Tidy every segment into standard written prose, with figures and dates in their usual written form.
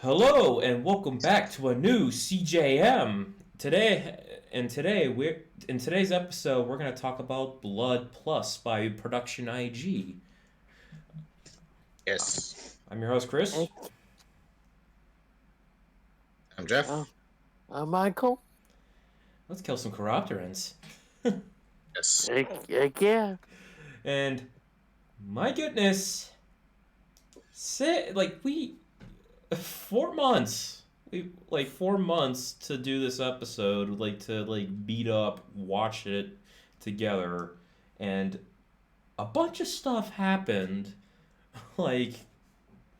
Hello and welcome back to a new CJM. In today's episode we're going to talk about Blood Plus by Production IG. Yes. I'm your host Chris. Hey, I'm Jeff. Michael. Let's kill some Chiropterans. Yes. Yeah. And my goodness, 4 months. We 4 months to do this episode, to beat up, watch it together, and a bunch of stuff happened, like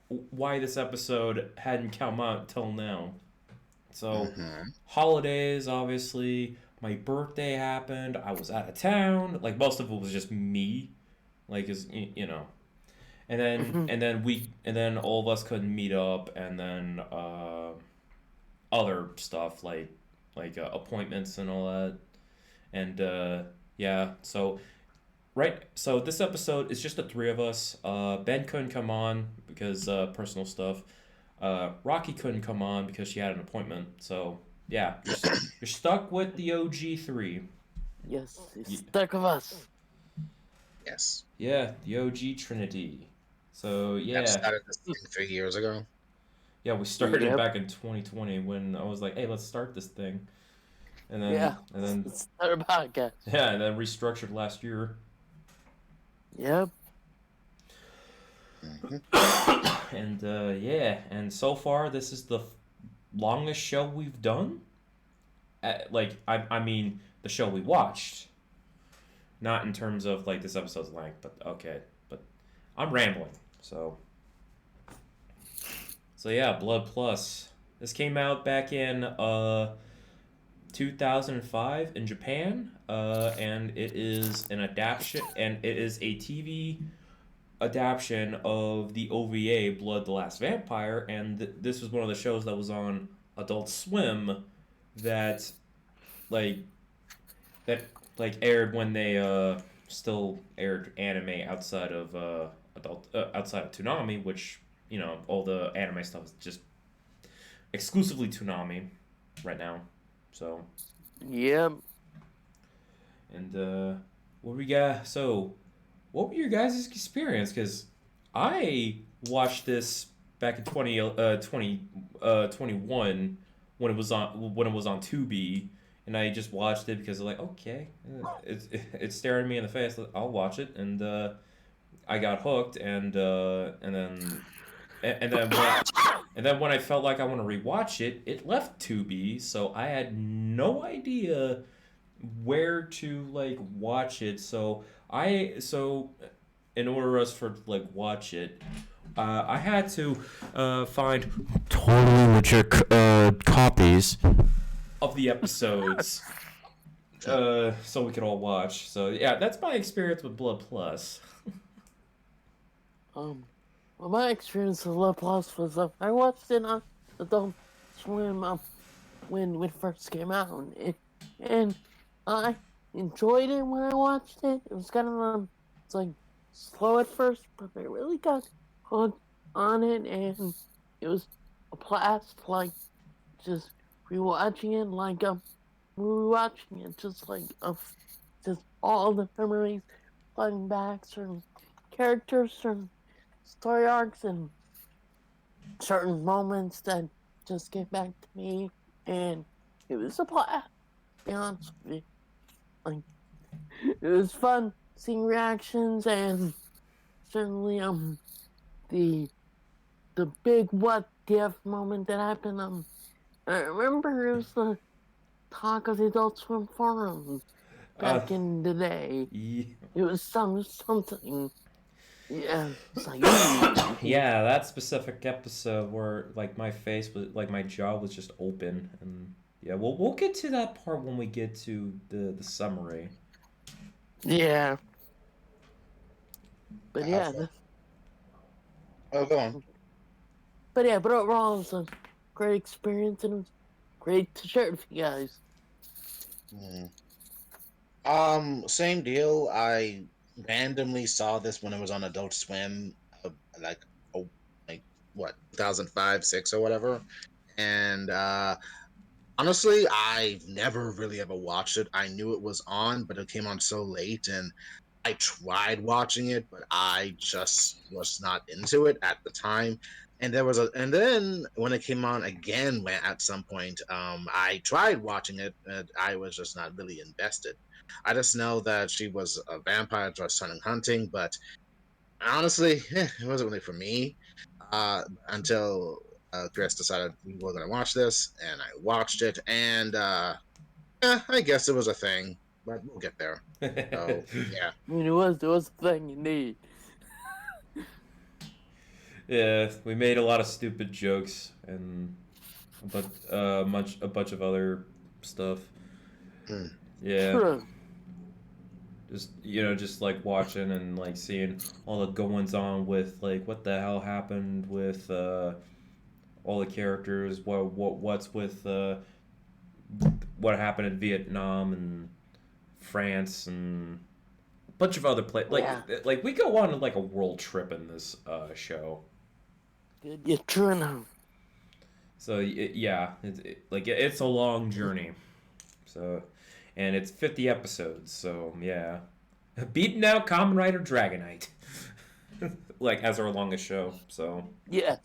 why this episode hadn't come out till now. So, holidays, obviously, my birthday happened, I was out of town, like most of it was just me, like, and then all of us couldn't meet up, and then other stuff like appointments and all that, and yeah. So this episode is just the three of us. Ben couldn't come on because personal stuff. Rocky couldn't come on because she had an appointment. So yeah, you're stuck with the OG three. Yes, it's stuck with us. Yes. Yeah, the OG Trinity. So yeah. I started this thing 3 years ago. Yeah, we started Yep. back in 2020 when I was like, "Hey, let's start this thing," and then Let's start a podcast. yeah, and then restructured last year. Yep. And yeah, and so far this is the longest show we've done. I mean the show we watched, not in terms of like this episode's length, but okay, but I'm rambling, so. So yeah, Blood Plus. This came out back in 2005 in Japan, and it is an adaptation, and it is a TV adaptation of the OVA Blood the Last Vampire, and this was one of the shows that was on Adult Swim that like aired when they still aired anime outside of outside of Toonami, which all the anime stuff is just exclusively Toonami right now. So Yep. and what we got? So what were your guys' experience? Because I watched this back in 2021 when it was on Tubi, and I just watched it because like, okay, it's staring me in the face. I'll watch it, and I got hooked, and then when I felt like I want to rewatch it, it left Tubi, so I had no idea where to like watch it. So in order for us to like watch it, I had to find totally legit copies of the episodes, so we could all watch. So yeah, that's my experience with Blood Plus. Well, my experience with Love Plus was I watched it on Adult Swim when it first came out, and I enjoyed it when I watched it. It was kind of it's like slow at first, but I really got hooked on it, and it was a blast. Like just rewatching it, rewatching it, just all the memories, flying back, certain characters, certain story arcs, and certain moments that just get back to me, and it was a blast. To be honest with you, like it was fun seeing reactions, and certainly the big what if moment that happened. I remember it was the talk of the Adult Swim forum back in the day. Yeah. It was something. Yeah, it's like Yeah, that specific episode where like my face was like my jaw was just open, and yeah, we'll get to that part when we get to the summary. Yeah. But yeah, Go on. but overall it was a great experience, and it was great to share it with you guys. Same deal. I randomly saw this when it was on Adult Swim, like what 2005, six or whatever, and honestly, I never really ever watched it. I knew it was on, but it came on so late, and I tried watching it, but I just was not into it at the time. And then when it came on again, when at some point, I tried watching it, and I was just not really invested. I just know that she was a vampire just turning hunting, but honestly, it wasn't really for me. Until Chris decided we were gonna watch this, and I watched it, and I guess it was a thing, but we'll get there. So yeah. I mean, it was a thing indeed. Yeah, we made a lot of stupid jokes and a bunch of other stuff. Hmm. Yeah, True. just just like watching and like seeing all the goings on with like what the hell happened with all the characters. What's with what happened in Vietnam and France and a bunch of other places. Yeah. Like we go on like a world trip in this show. Good. Yeah, true enough. So yeah, it's a long journey. So, and it's 50 episodes. So yeah, beating out Kamen Rider Dragonite, like as our longest show. So Yeah.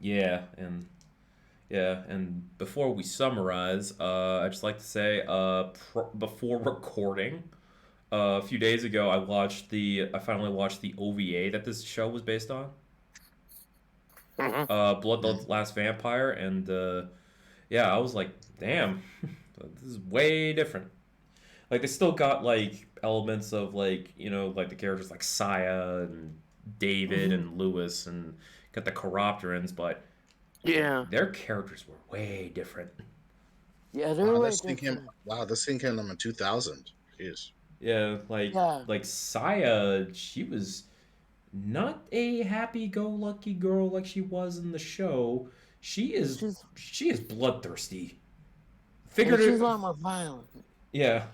yeah, and before we summarize, I'd just like to say, before recording, a few days ago, I finally watched the OVA that this show was based on. Mhm. Blood the Last Vampire, and yeah, I was like, damn, this is way different. Like they still got like elements of like like the characters like Saya and David Mhm. and Lewis and got the Chiropterans, but Yeah. their characters were way different. Yeah, they're way This thing came. different. Wow, this thing came out in 2000. Jeez. Yeah, Yeah. like Saya, she was not a happy-go-lucky girl like she was in the show. She is She's she is bloodthirsty. and Figured she's a it. lot more violent. Yeah,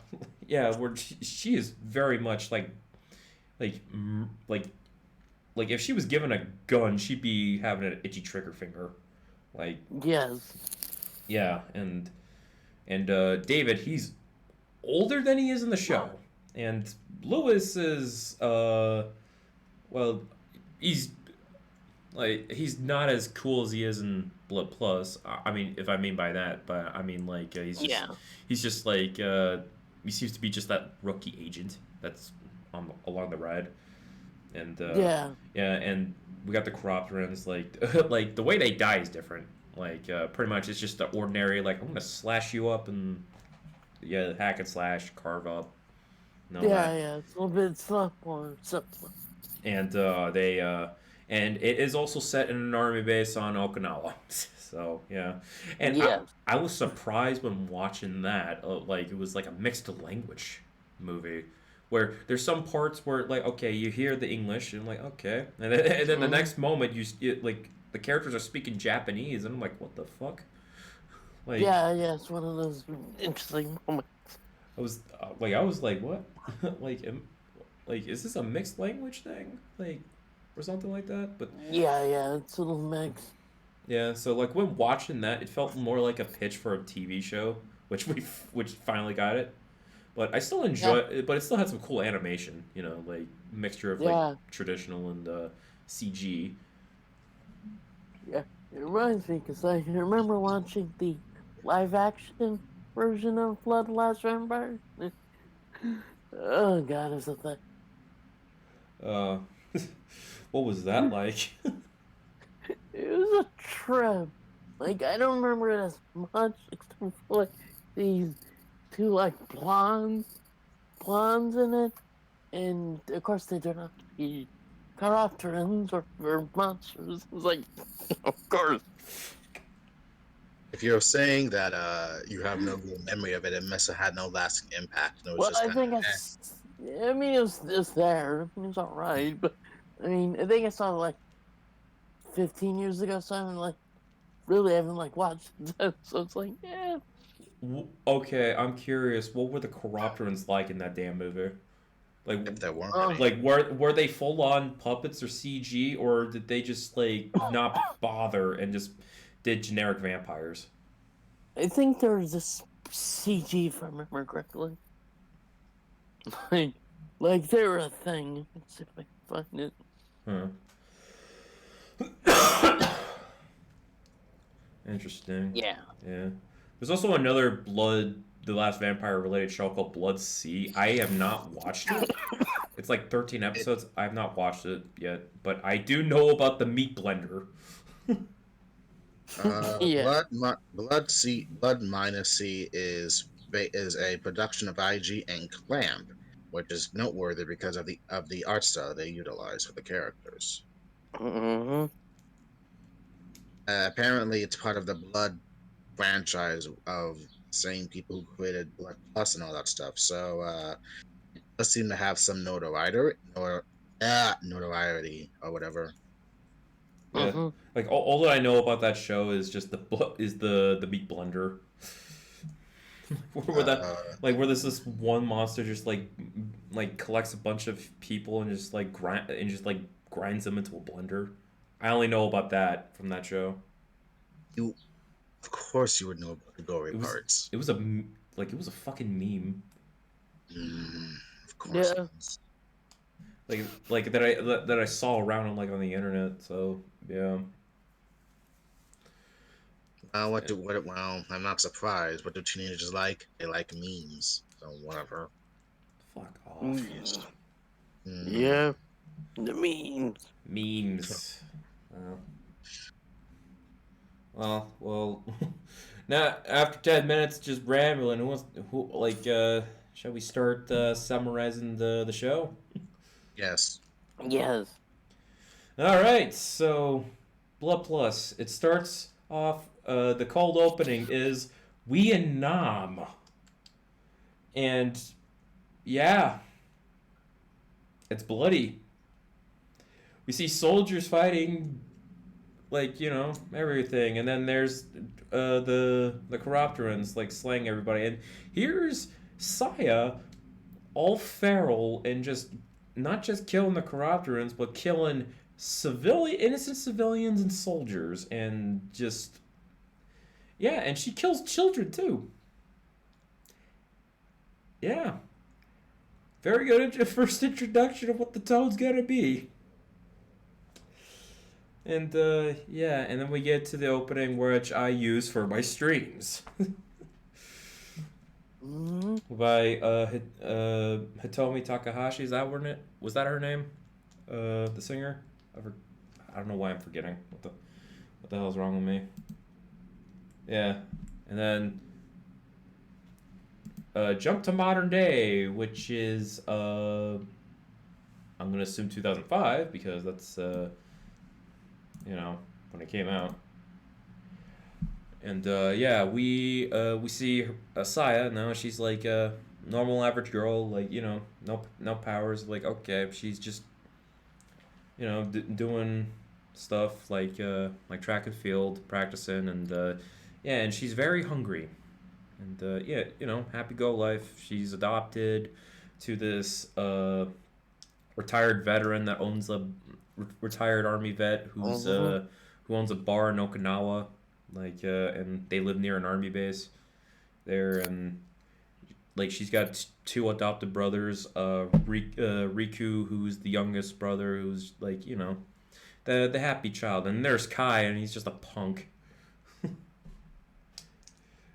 yeah. Where she is very much like mm, like like if she was given a gun, she'd be having an itchy trigger finger. Like Yes. yeah, and David, he's older than he is in the show, and Lewis is well, he's he's not as cool as he is in Blood Plus. I mean, if I mean by that, but I mean like Yeah. he's just like he seems to be just that rookie agent that's along the ride, and Yeah. yeah, and we got the Chiropterans like like the way they die is different. Like pretty much it's just the ordinary like I'm gonna slash you up and yeah hack and slash carve up. No, Yeah, yeah. It's a little bit more simpler. and and it is also set in an army base on Okinawa. So yeah, and Yes. I was surprised when watching that. Like it was like a mixed language movie where there's some parts where like okay you hear the English and like okay and then the Mhm. next moment like the characters are speaking Japanese and I'm like what the fuck like Yeah, yeah. It's one of those interesting moments. I was like what like like is this a mixed language thing like or something like that but Yeah, yeah. It's a little mix. yeah, so like when watching that, it felt more like a pitch for a TV show, which finally got it. But I still enjoy Yeah. it, but it still had some cool animation, like mixture of like Yeah. traditional and CG. Yeah. It reminds me because I remember watching the live action version of Blood Last Vampire. Oh god, it's a thing. Uh, what was that like? It was a trip. Like I don't remember it as much except for like these two like blondes in it, and of course they turn out to be Chiropterans or monsters. It's like, of course. If you're saying that you have no real memory of it, it must have had no lasting impact. And it was Well, just I kind think of. I mean, it's there. I mean, it's all right, but I mean, I think I saw it like 15 years ago, so I haven't like really haven't like watched it. So it's like, yeah. Okay, I'm curious. What were the Chiropterans like in that damn movie? Like, if there weren't Oh. any. like were they full on puppets or CG, or did they just like not bother and just did generic vampires? I think there was this CG, if I remember correctly. Like, like they're a thing. Let's see if I can find it. Huh. Interesting. Yeah. Yeah. There's also another The Last Vampire related show called Blood Sea. I have not watched it. It's like 13 It, episodes. I have not watched it yet, but I do know about the meat blender. Yeah. Blood minus C is a production of IG and Clamp, which is noteworthy because of the art style they utilize for the characters. Mm-hmm. Apparently, it's part of the Blood franchise of the same people who created Blood Plus and all that stuff. So it does seem to have some notoriety or whatever. Yeah. Mm-hmm. Like all that I know about that show is just the meat blender. where that Uh, where there's this one monster just like collects a bunch of people and just like grinds them into a blender. I only know about that from that show. you, of course, you would know about the gory It was parts. it was a it was a fucking meme. Mm, of course, Yeah. it is. Like that I saw around on the internet. So yeah. Well, I'm not surprised. What do teenagers like? They like memes. So whatever. Fuck off. Mm. Mm. Yeah. The memes. Memes. Well, well. Now after 10 minutes just rambling, shall we start summarizing the show? Yes. Yes. All right, so Blood Plus. It starts off. The cold opening is we in Nam, and yeah, it's bloody. We see soldiers fighting, everything, and then there's the Chiropterans slaying everybody, and here's Saya, all feral and just not just killing the Chiropterans, but killing innocent civilians and soldiers, and just yeah, and she kills children too. Yeah, very good first introduction of what the toad's gonna be. And yeah, and then we get to the opening, which I use for my streams. Mm-hmm. By Hitomi Takahashi. Was that her name? The singer. I don't know why I'm forgetting. What the hell's wrong with me? Yeah, and then jump to modern day, which is I'm gonna assume 2005 because that's when it came out. And yeah, we see Saya now. She's like a normal average girl, no powers. Like okay, she's just doing stuff like track and field, practicing, and yeah, and she's very hungry. And yeah, happy go life. She's adopted to this retired veteran that owns a retired army vet who owns a bar in Okinawa, and they live near an army base there, and she's got two adopted brothers, Riku, who's the youngest brother, who's the happy child, and there's Kai, and he's just a punk.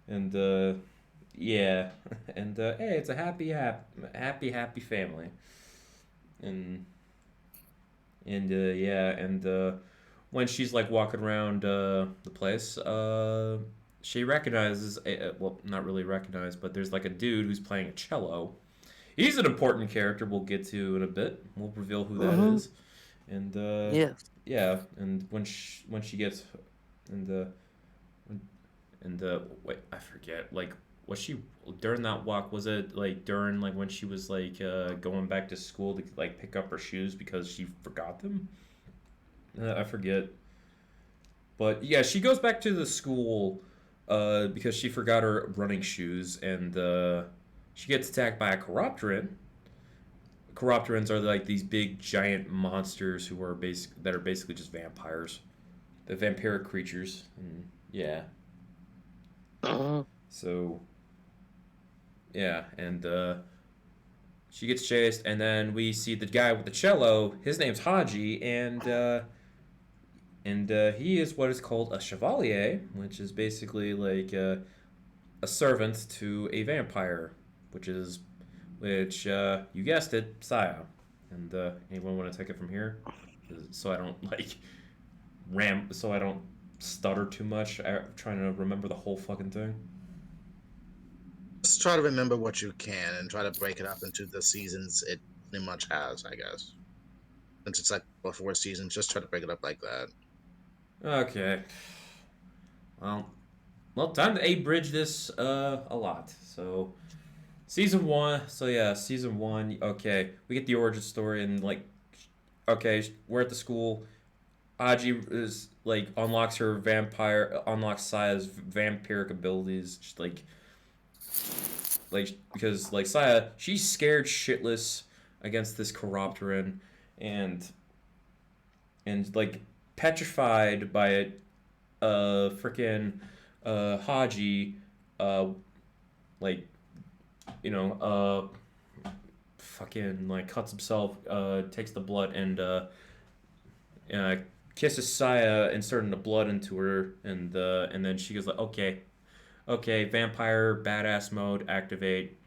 And yeah, and hey, it's a happy family, and yeah, and when she's walking around the place, she recognizes well, not really recognized, but there's a dude who's playing a cello. He's an important character we'll get to in a bit. We'll reveal who that is, and Yes. yeah, and when she gets and wait, I forget. Was she during that walk? Was it during when she was going back to school to pick up her shoes because she forgot them? I forget. But yeah, she goes back to the school because she forgot her running shoes, and she gets attacked by a Chiropteran. Chiropterans are like these big giant monsters who are basically just vampires. The vampiric creatures. And yeah. Uh-huh. So yeah, and she gets chased, and then we see the guy with the cello. His name's Haji, and he is what is called a chevalier, which is basically like a servant to a vampire, which you guessed it, Saya. And anyone want to take it from here, so I don't so I don't stutter too much. I'm trying to remember the whole fucking thing. Just try to remember what you can and try to break it up into the seasons it pretty much has, I guess. Since it's like 4 seasons, just try to break it up like that. Okay. Well, time to bridge this a lot. So, season one. So yeah, season one. Okay, we get the origin story and okay, we're at the school. Aji is unlocks unlocks Saya's vampiric abilities. Just because Saya, she's scared shitless against this Chiropteran, and petrified by it. Freaking Haji, like fucking cuts himself, takes the blood and kisses Saya, inserting the blood into her, and then she goes like, okay, vampire badass mode activate.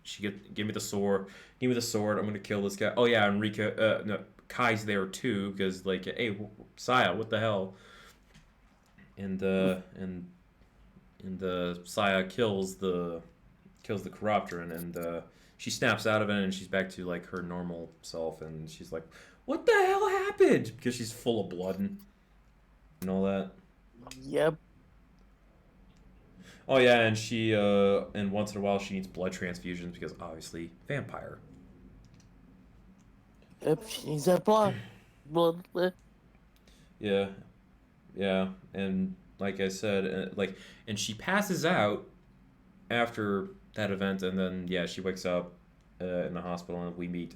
Give me the sword, I'm gonna kill this guy. Oh yeah, Enrique, no, Kai's there too because hey, Saya, what the hell? And Saya kills the Chiropteran, and she snaps out of it, and she's back to her normal self, and she's like, "What the hell happened?" Because she's full of blood and all that. Yep. Oh yeah, and she and once in a while she needs blood transfusions because obviously vampire. Yep, she's a blood. Yeah, yeah, and like I said, and she passes out after that event, and then yeah, she wakes up in the hospital, and we meet.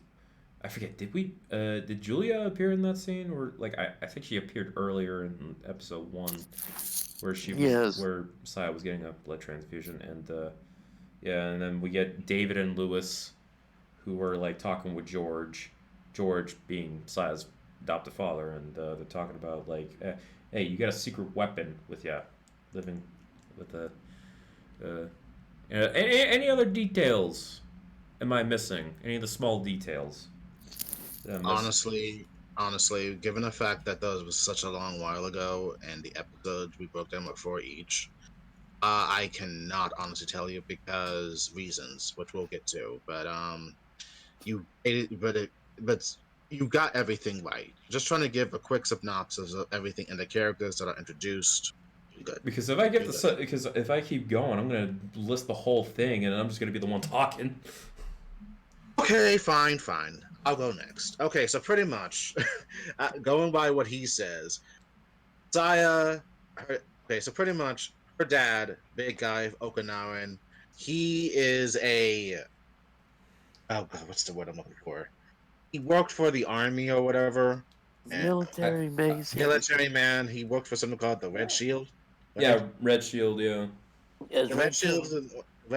I forget. Did Julia appear in that scene, or I think she appeared earlier in episode 1, where where Saya was getting a blood transfusion, and yeah, and then we get David and Lewis, who were talking with George being Saya's adopted father, and they're talking about hey, you got a secret weapon with you, living with the. Any other details? Am I missing any of the small details? Honestly, given the fact that those was such a long while ago, and the episodes we broke them up for each, I cannot honestly tell you because reasons, which we'll get to. But you but you got everything right. Just trying to give a quick synopsis of everything and the characters that are introduced. Good. Because if I keep going, I'm gonna list the whole thing, and I'm just gonna be the one talking. Okay, fine. I'll go next. Okay, so pretty much, going by what he says, okay, so pretty much her dad, big guy, Okinawan, he is oh god, what's the word I'm looking for? He worked for the army or whatever. Military base. Military man. He worked for something called the Red Shield. Right? Yeah, Red Shield, yeah. Yes, Red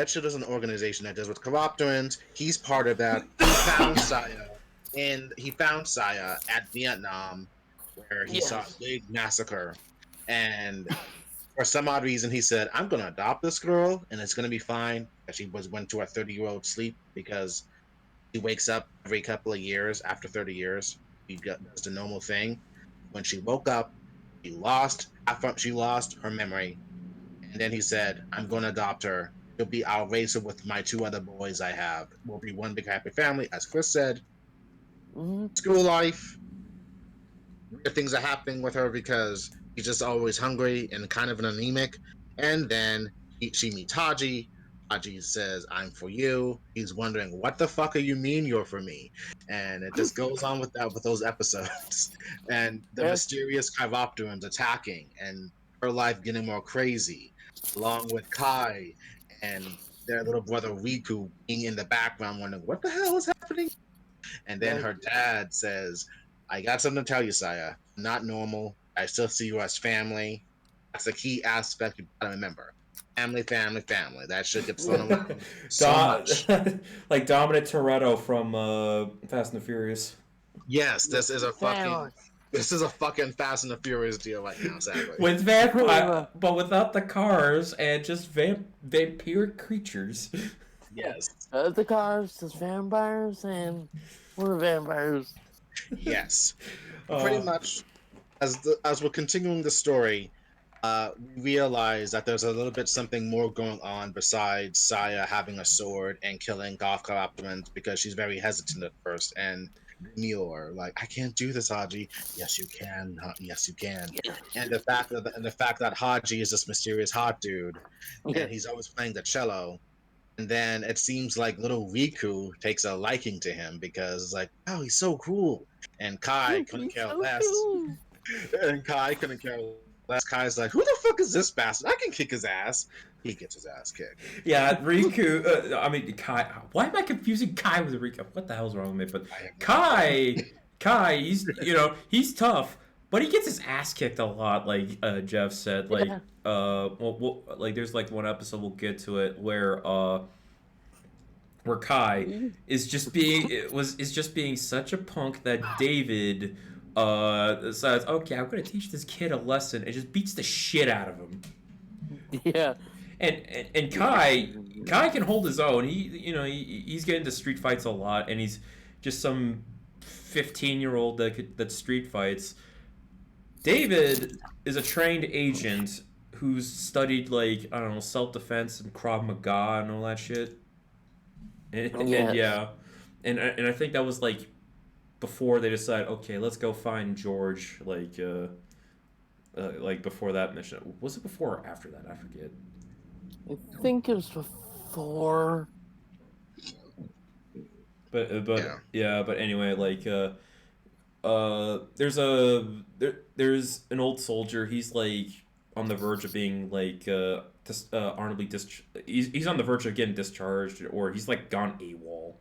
Shield is an organization that deals with Chiropterans. He's part of that. He found Saya at Vietnam, where he saw a big massacre, and for some odd reason he said, "I'm gonna adopt this girl, and it's gonna be fine." And she went to a 30-year-old sleep because he wakes up every couple of years after 30 years. He does the normal thing. When she woke up, she lost her memory, and then he said, "I'm going to adopt her. I'll raise her with my 2 other boys I have. We'll be one big happy family," as Chris said. Mm-hmm. School life, weird things are happening with her because she's just always hungry and kind of an anemic. And then she meets Haji. Haji says, "I'm for you." He's wondering, "What the fuck do you mean you're for me?" And it just goes on with those episodes. And the mysterious Chiropterans attacking and her life getting more crazy, along with Kai and their little brother Riku being in the background wondering, "What the hell is happening?" And then her dad says, I got something to tell you, Saya. Not normal. I still see you as family. That's a key aspect you gotta remember. Family, family, family. That shit gets thrown around so much. Like Dominic Toretto from Fast and the Furious. Yes, Family. this is a fucking Fast and the Furious deal right now, sadly. With vampire, but without the cars and just vampiric creatures. Yes. The cars, just vampires, and we're vampires. Yes. Pretty much as we're continuing the story, we realize that there's a little bit something more going on besides Saya having a sword and killing golf Optimans because she's very hesitant at first and demure, like I can't do this, Haji. Yes, you can. Yes, you can. And the fact that Haji is this mysterious hot dude, and he's always playing the cello. And then it seems like little Riku takes a liking to him because it's like, oh, he's so cool. And Kai couldn't care less. And Kai couldn't care less. Kai's like, who the fuck is this bastard? I can kick his ass. He gets his ass kicked. Yeah, Riku. I mean, Kai. Why am I confusing Kai with Riku? What the hell's wrong with me? But Kai, he's tough, but he gets his ass kicked a lot. Like Jeff said, like like there's like one episode we'll get to it where Kai is just being such a punk that David says, okay, I'm gonna teach this kid a lesson, and just beats the shit out of him. Yeah. And Kai can hold his own. He's getting into street fights a lot, and he's just some 15-year-old that street fights. David is a trained agent who's studied, like, I don't know, self-defense and Krav Maga and all that shit. And I think that was like before they decided, okay, let's go find George. Like before that mission, was it before or after that? I forget. I think it was before. But anyway, like there's an old soldier. He's like on the verge of being like honorably he's on the verge of getting discharged, or he's like gone AWOL,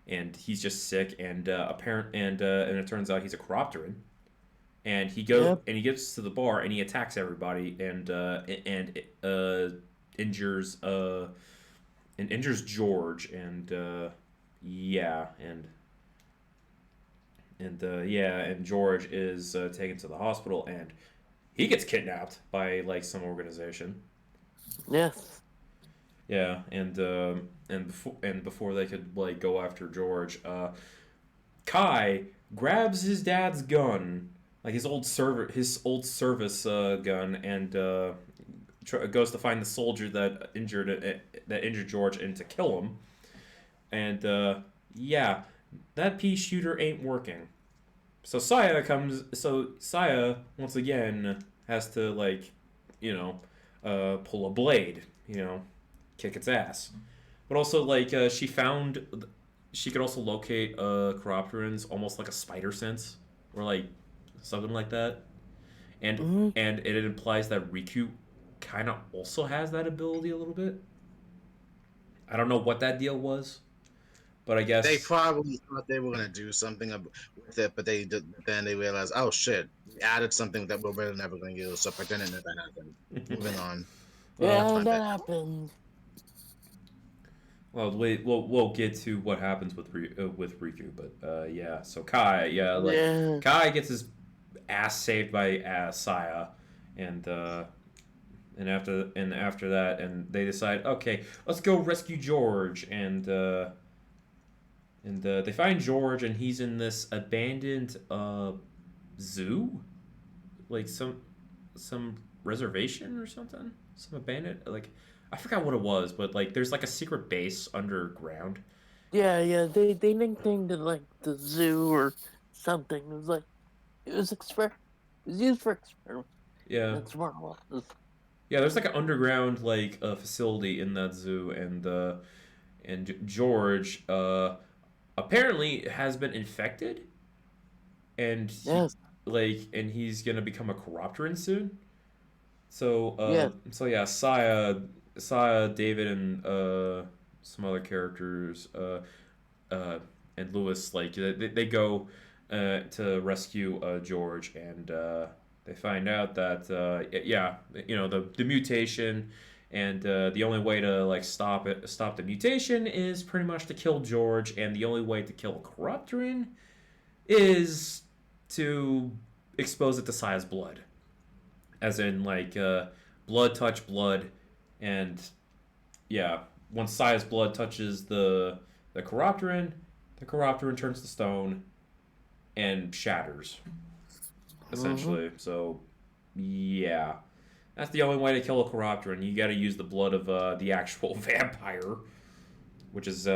and he's just sick, and and it turns out he's a Chiropteran, and he gets to the bar and he attacks everybody and injures George, and George is taken to the hospital, and he gets kidnapped by like some organization. Yes. Yeah, and before they could like go after George, Kai grabs his dad's gun, like his old service gun, and goes to find the soldier that injured George and to kill him. And that pea shooter ain't working. So Saya once again has to like, pull a blade, kick its ass. But also like she could also locate Chiropterans almost like a spider sense or like something like that. And it implies that Riku kind of also has that ability a little bit. I don't know what that deal was, but I guess they probably thought they were gonna do something with it, but then they realized, oh shit, we added something that we're really never gonna use, so pretend it never happened. Moving on. That happened. Well, we'll get to what happens with Riku, but so Kai, Kai gets his ass saved by Saya, and after that, and they decide, okay, let's go rescue George, and they find George, and he's in this abandoned zoo, like some reservation or something, some abandoned, like I forgot what it was, but like there's like a secret base underground. Yeah, they nicknamed it like the zoo or something. It was used for experiment. Yeah. That's what it was. Yeah, there's like an underground like facility in that zoo, and George apparently has been infected, and he's gonna become a Chiropteran soon. So Saya, David, and some other characters and Lewis like they go to rescue George, and they find out that yeah, you know, the mutation, and the only way to like stop the mutation is pretty much to kill George, and the only way to kill a Corruptorin is to expose it to Saya's blood, as in like blood touch blood, and yeah, once Saya's blood touches the Corruptorin turns to stone and shatters, essentially. So yeah, that's the only way to kill a Corruptorin. You got to use the blood of the actual vampire, which is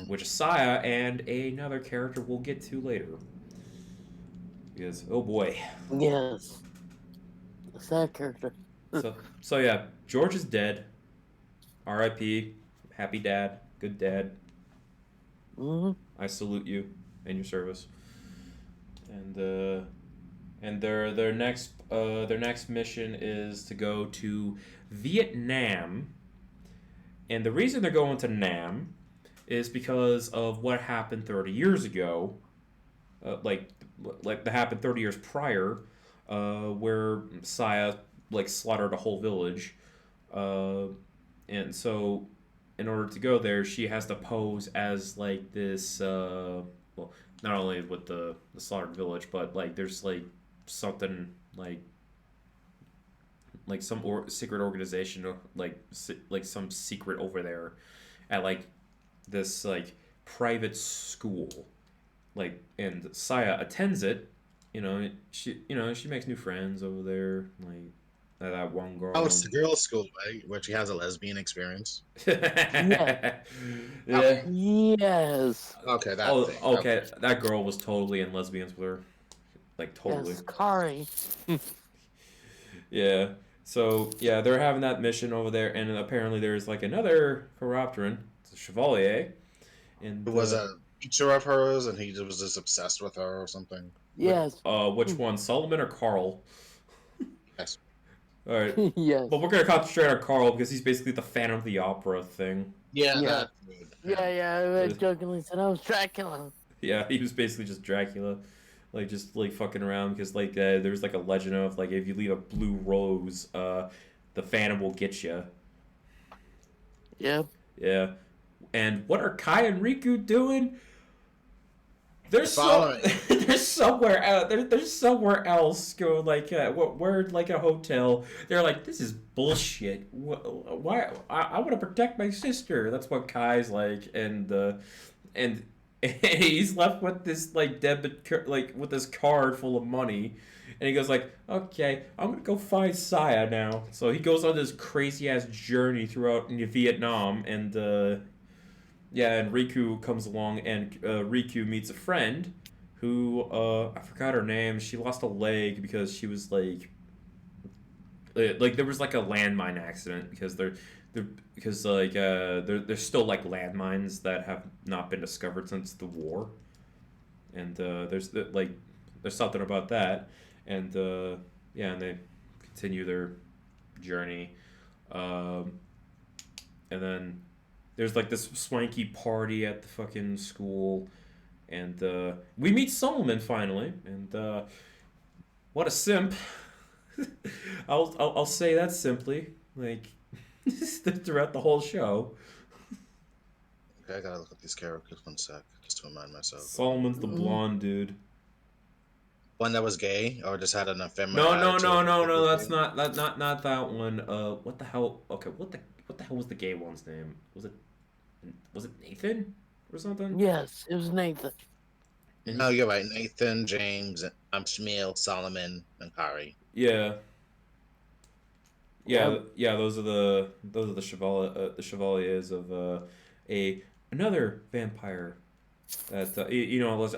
which is Saya and another character we'll get to later. Because oh boy. Yes. A sad character. So yeah, George is dead. R.I.P. Happy dad. Good dad. I salute you and your service. And their next mission is to go to Vietnam. And the reason they're going to Nam is because of what happened 30 years ago. Like that happened 30 years prior, where Saya like slaughtered a whole village, and so in order to go there, she has to pose as like this. Well, not only with the slaughtered village, but like there's like something like some secret organization, or like some secret over there, at like this like private school, like, and Saya attends it. She makes new friends over there, like that one girl. Oh, it's the girls' school, right? Where she has a lesbian experience. Yeah. Yes. Okay, that Oh, thing. okay. That girl was totally in lesbians with her, like totally. Yes, Kari. Yeah. So yeah, they're having that mission over there, and apparently there's like another Corruptorin, it's a Chevalier, and It was a teacher of hers, and he was just obsessed with her or something. Yes. Which one, Solomon or Carl? Yes. All right. Yes. But we're gonna concentrate on Carl because he's basically the Phantom of the Opera thing. Yeah. Yeah. That dude. Yeah, I jokingly said I was Dracula. Yeah, he was basically just Dracula, like just like fucking around because like there's like a legend of like if you leave a blue rose, the Phantom will get you. Yep. Yeah, and what are Kai and Riku doing? There's somewhere out there's somewhere else going like we're like a hotel. They're like, this is bullshit. Why I want to protect my sister. That's what Kai's like, and he's left with this like debit like with this card full of money, and he goes like, okay, I'm gonna go find Saya now. So he goes on this crazy ass journey throughout Vietnam, and yeah, and Riku comes along, and Riku meets a friend who I forgot her name. She lost a leg because she was like there was like a landmine accident because there's still like landmines that have not been discovered since the war, and there's something about that, and yeah, and they continue their journey, and then there's like this swanky party at the fucking school, and we meet Solomon finally, and what a simp. I'll say that simply, like throughout the whole show. Okay, I gotta look at these characters 1 sec, just to remind myself. Solomon's the blonde dude. One that was gay, or just had an ephemeral. No. That's not that one. What the hell? Okay, what the hell was the gay one's name? Was it Nathan or something? Yes, it was Nathan. No, you're right. Nathan, James, Shmuel, Solomon, and Kari. Yeah. Those are the chevaliers of another vampire. That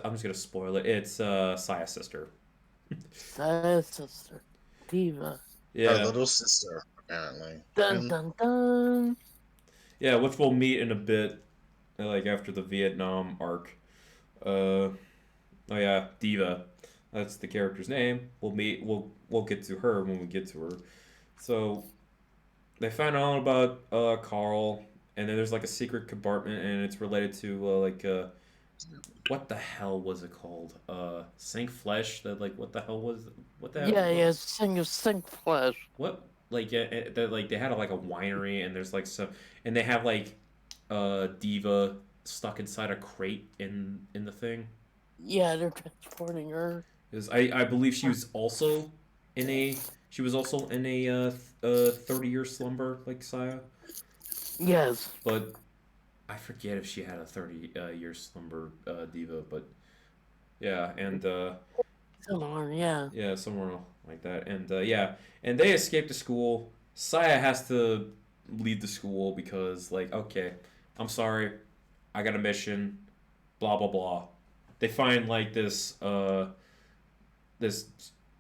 I'm just gonna spoil it. It's Saya's sister. Saya's sister, Diva. Yeah. Her little sister, apparently. Dun dun dun. Yeah, which we'll meet in a bit, like after the Vietnam arc. Oh yeah, Diva. That's the character's name. We'll get to her when we get to her. So they find out about Carl, and then there's like a secret compartment, and it's related to what the hell was it called? Sink Flesh. That like what the hell was what the hell? Yeah, sink flesh. What like that like they had like a winery and there's like some and they have like Diva stuck inside a crate in the thing. Yeah, they're transporting her. Because I believe she was also in a 30-year slumber like Saya, Yes. but I forget if she had a 30 year slumber Diva, but yeah, and Someone, yeah. yeah, somewhere like that, and yeah, and they escape the school. Saya has to leave the school because like okay, I'm sorry, I got a mission, blah blah blah. They find like this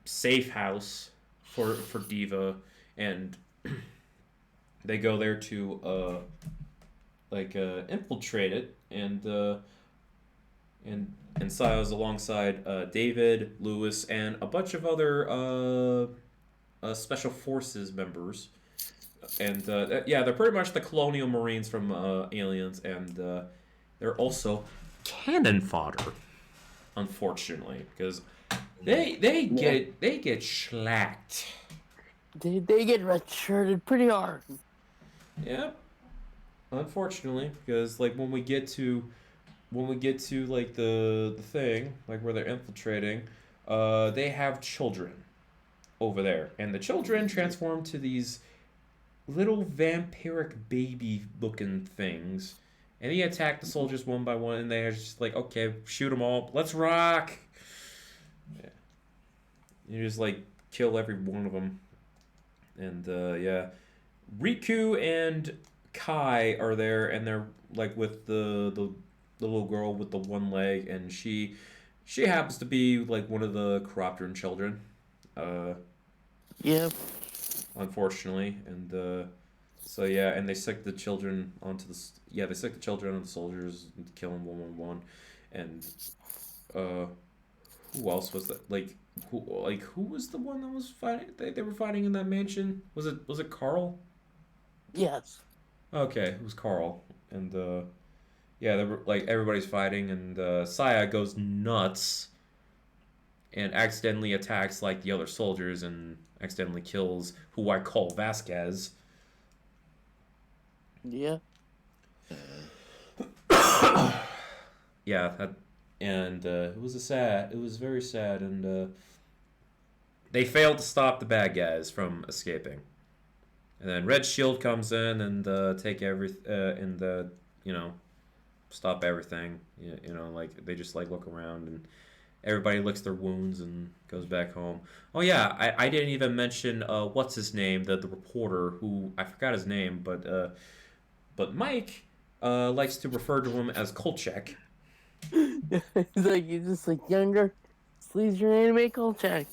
safe house for Diva, and they go there to infiltrate it, and Saya's alongside David, Lewis, and a bunch of other special forces members, and yeah, they're pretty much the colonial marines from Aliens, and they're also cannon fodder, unfortunately, because they get schlacked. They get redshirted pretty hard. Yeah, unfortunately, because like when we get to like the thing like where they're infiltrating, they have children over there, and the children transform to these little vampiric baby looking things, and he attacked the soldiers one by one, and they're just like, okay, shoot them all, let's rock. Yeah. You just like kill every one of them, and yeah, Riku and Kai are there, and they're like with the little girl with the one leg, and she happens to be like one of the Corruption children, uh, Yeah. unfortunately, and so yeah, and they sick the children onto they sick the children onto the soldiers and kill them one, and uh, who else was that? Who was the one that was fighting? They were fighting in that mansion. Was it Carl? Yes. Okay, it was Carl, and yeah, they were, like everybody's fighting, and Saya goes nuts and accidentally attacks like the other soldiers and accidentally kills who I call Vasquez. Yeah. Yeah, and it was it was very sad, and they failed to stop the bad guys from escaping. And then Red Shield comes in and take and you know stop everything. Like they just like look around and everybody licks their wounds and goes back home. Oh yeah, I didn't even mention what's his name, the reporter who I forgot his name, but Mike likes to refer to him as Kolchak. He's just like younger, sleeves your anime Kolchak.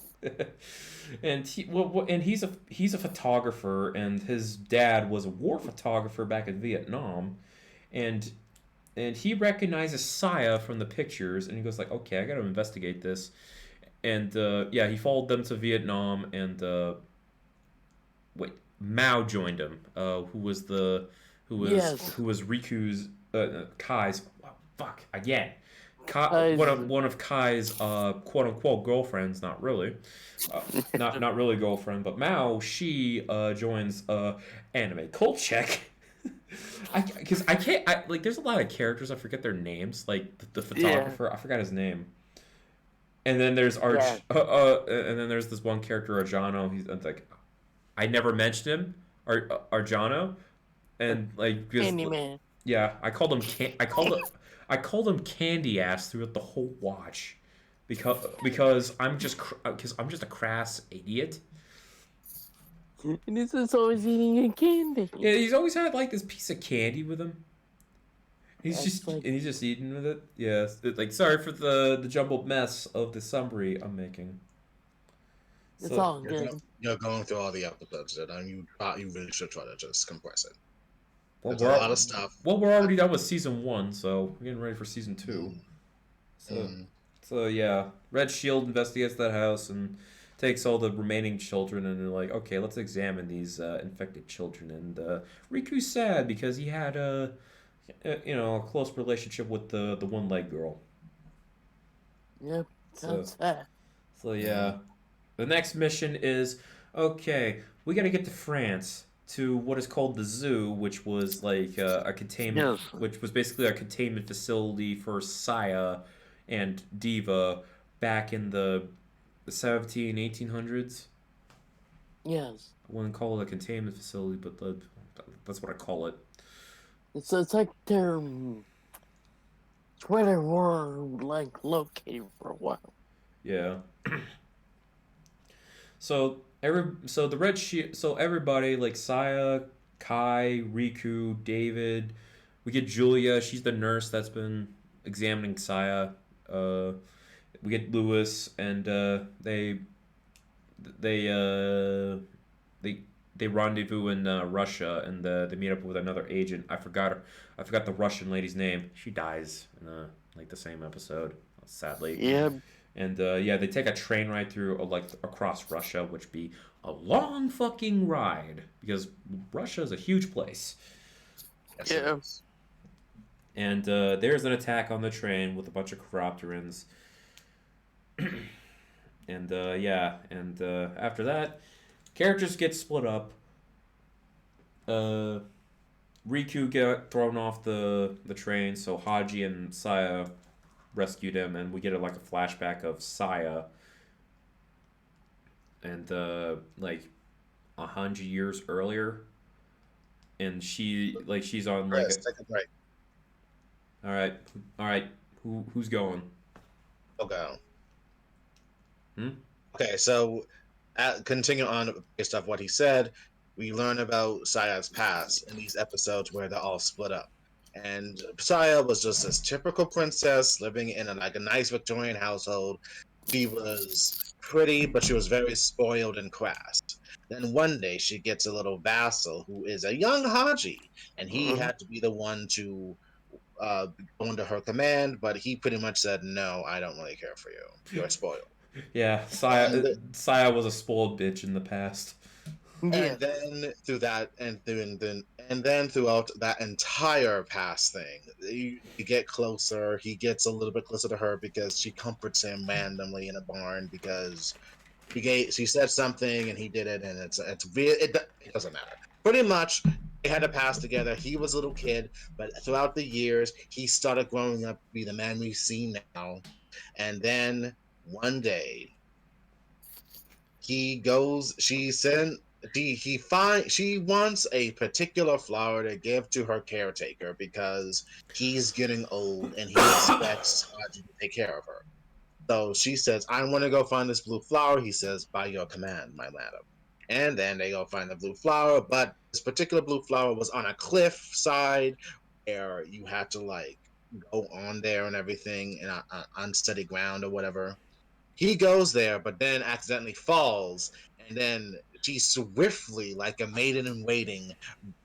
And he's a photographer, and his dad was a war photographer back in Vietnam, and he recognizes Saya from the pictures, and he goes like, okay, I got to investigate this, and yeah, he followed them to Vietnam, and wait, Mao joined him, Yes. who was Riku's Kai's, fuck again. Kai's- One of Kai's quote unquote girlfriends, not really, not really girlfriend, but Mao, she joins anime Kolchak. Because I can't, like, there's a lot of characters I forget their names, like the photographer, I forgot his name, and then there's and then there's this one character Arjano. He's like, I never mentioned him, Arjano, and like because Candyman. yeah, I called him Candy Ass throughout the whole watch, because I'm just a crass idiot. And he's just always eating a candy. Yeah, he's always had like this piece of candy with him. That's He's just eating with it. Yeah, like sorry for the jumbled mess of the summary I'm making. It's all good. You're going through all the episodes, and you really should try to just compress it. Well, There's a lot of stuff. Well, we're already done with season 1, so we're getting ready for season 2. So yeah, Red Shield investigates that house and takes all the remaining children, and they're like, okay, let's examine these infected children. And Riku's sad because he had a close relationship with the one leg girl. Yep, So that's that. so yeah. The next mission is okay. We got to get to France to what is called the zoo, which was like a containment, Yes, which was basically a containment facility for Saya and Diva back in the 1800s. yes. I wouldn't call it a containment facility, but that's what I call it. It's like they're it's where they were like located for a while. Yeah. So the red sheet. So everybody like Saya, Kai, Riku, David. We get Julia. She's the nurse that's been examining Saya. Uh, we get Lewis, and they uh, they they rendezvous in Russia, and they meet up with another agent. I forgot her. I forgot the Russian lady's name. She dies in like the same episode, sadly. Yep, And yeah, they take a train ride through like across Russia, which be a long fucking ride because Russia is a huge place. Yes, it yeah. is. And there's an attack on the train with a bunch of Chiropterans. And yeah, and after that, characters get split up. Uh, Riku get thrown off the train, so Haji and Saya rescued him, and we get like a flashback of Saya and like 100 years earlier, and she's on like Chris, take a break. all right, all right, who's going? Okay. Hmm? Okay, so continue on based off what he said, we learn about Saya's past in these episodes where they're all split up. And Saya was just this typical princess living in like a nice Victorian household. She was pretty, but she was very spoiled and crass. Then one day she gets a little vassal who is a young Haji, and he Mhm. had to be the one to go under her command, but he pretty much said, "No, I don't really care for you. You're spoiled." Yeah, And Saya was a spoiled bitch in the past. Yeah, and then through that and then throughout that entire past thing you get closer, he gets a little bit closer to her because she comforts him randomly in a barn because she said something and he did it, and it doesn't matter. Pretty much they had a past together. He was a little kid, but throughout the years he started growing up to be the man we see now. And then one day he goes she sent she wants a particular flower to give to her caretaker because he's getting old and he expects Haji to take care of her. So she says, "I want to go find this blue flower." He says, "By your command, my madam." And then they go find the blue flower, but this particular blue flower was on a cliff side where you had to like go on there and everything in unsteady ground or whatever. He goes there, but then accidentally falls, and then she swiftly, like a maiden in waiting,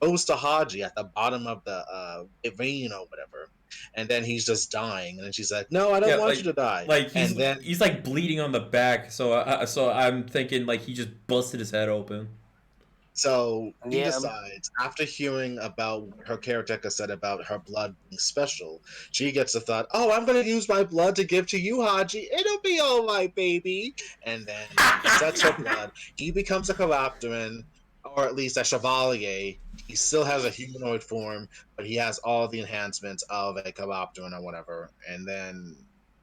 goes to Haji at the bottom of the ravine or whatever, and then he's just dying, and then she's like, "No, I don't Yeah, want you to die." like And then he's like bleeding on the back, so I'm thinking like he just busted his head open. so she yeah. decides, after hearing about what her caretaker said about her blood being special, she gets the thought, "Oh, I'm going to use my blood to give to you, Haji. It'll be all right, baby." And then she sets her blood. He becomes a Chiropteran, or at least a Chevalier. He still has a humanoid form, but he has all the enhancements of a Chiropteran or whatever. And then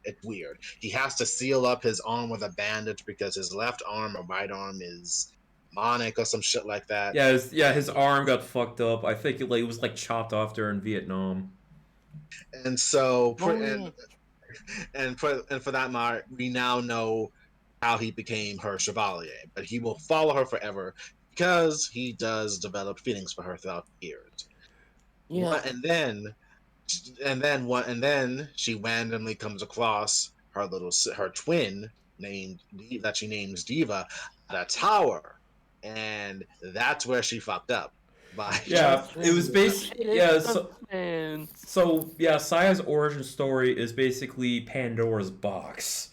it's weird. He has to seal up his arm with a bandage because his left arm or right arm is demonic or some shit like that. His arm got fucked up. I think it was like chopped off during Vietnam. And so, Oh yeah, and for that matter, we now know how he became her chevalier, but he will follow her forever because he does develop feelings for her throughout the years. yeah. And then, and then she randomly comes across her twin that she names Diva at a tower, and that's where she fucked up by Yeah, it was It's yeah. the man. So yeah, Saya's origin story is basically Pandora's box.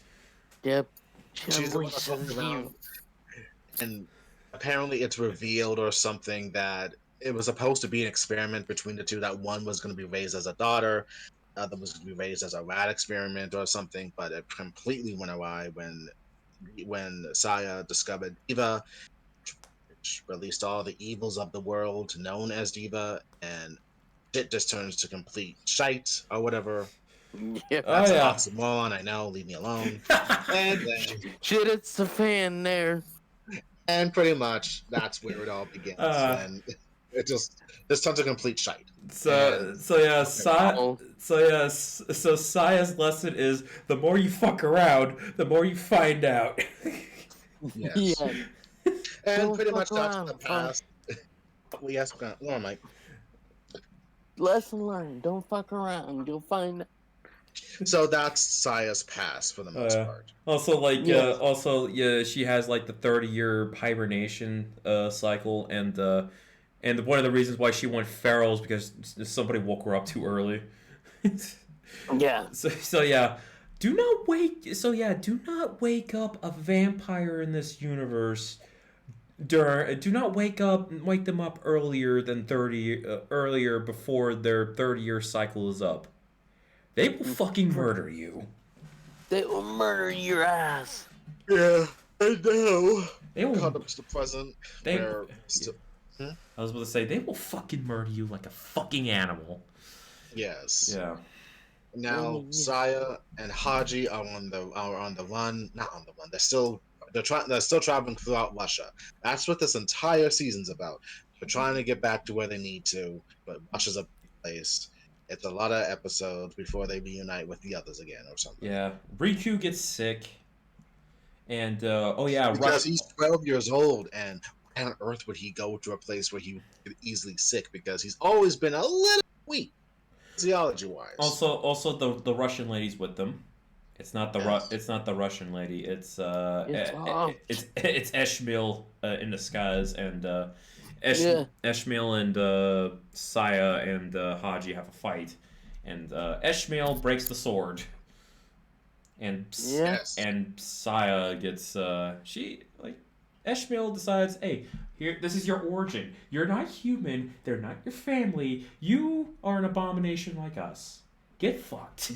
Yep. she's the one that Unleashes fucked around, you. and apparently it's revealed or something that it was supposed to be an experiment between the two. That one was going to be raised as a daughter, the other was going to be raised as a rat experiment or something. But it completely went awry when Saya discovered Diva, which released all the evils of the world known as Diva, and shit just turns to complete shite or whatever. Yeah. Oh That's an yeah. oxymoron. I know. Leave me alone. And then, Shit, it's the fan there. and pretty much that's where it all begins. uh, When it just turns to complete shite. And so yeah, Oh, so Saya's lesson is the more you fuck around, the more you find out. yes, yeah. and Don't pretty fuck much that's the around. past. Well, yes, go on, Mike. Lesson learned. Don't fuck around. You'll find. So that's Saya's past for the most part. Also, like, Yes. also, yeah, she has like the 30-year hibernation cycle, and one of the reasons why she went feral is because somebody woke her up too early. Yeah. So yeah, do not wake. So yeah, do not wake up a vampire in this universe. Do not wake them up earlier than 30 earlier before their 30-year cycle is up. They will fucking murder you. They will murder your ass. Yeah, I know. They will. Caught up to the present They. where. I was about to say they will fucking murder you like a fucking animal. Yes. Yeah. Now Saya and Haji are on the run. Not on the run. They're still traveling throughout Russia. That's what this entire season's about. They're trying to get back to where they need to, but Russia's a place. It's a lot of episodes before they reunite with the others again or something. Yeah. Riku gets sick, and oh yeah, Because he's 12 years old, and why on earth would he go to a place where he would get easily sick? Because he's always been a little weak, physiology wise. Also the Russian lady's with them. It's not the Yes. It's not the Russian lady. It's It's Eshmil in disguise, and Yeah. Eshmil and Saya and Haji have a fight, and Eshmil breaks the sword, and Yeah. Yes. and Saya gets Eshmil decides, hey, here, this is your origin. You're not human. They're not your family. You are an abomination like us. Get fucked.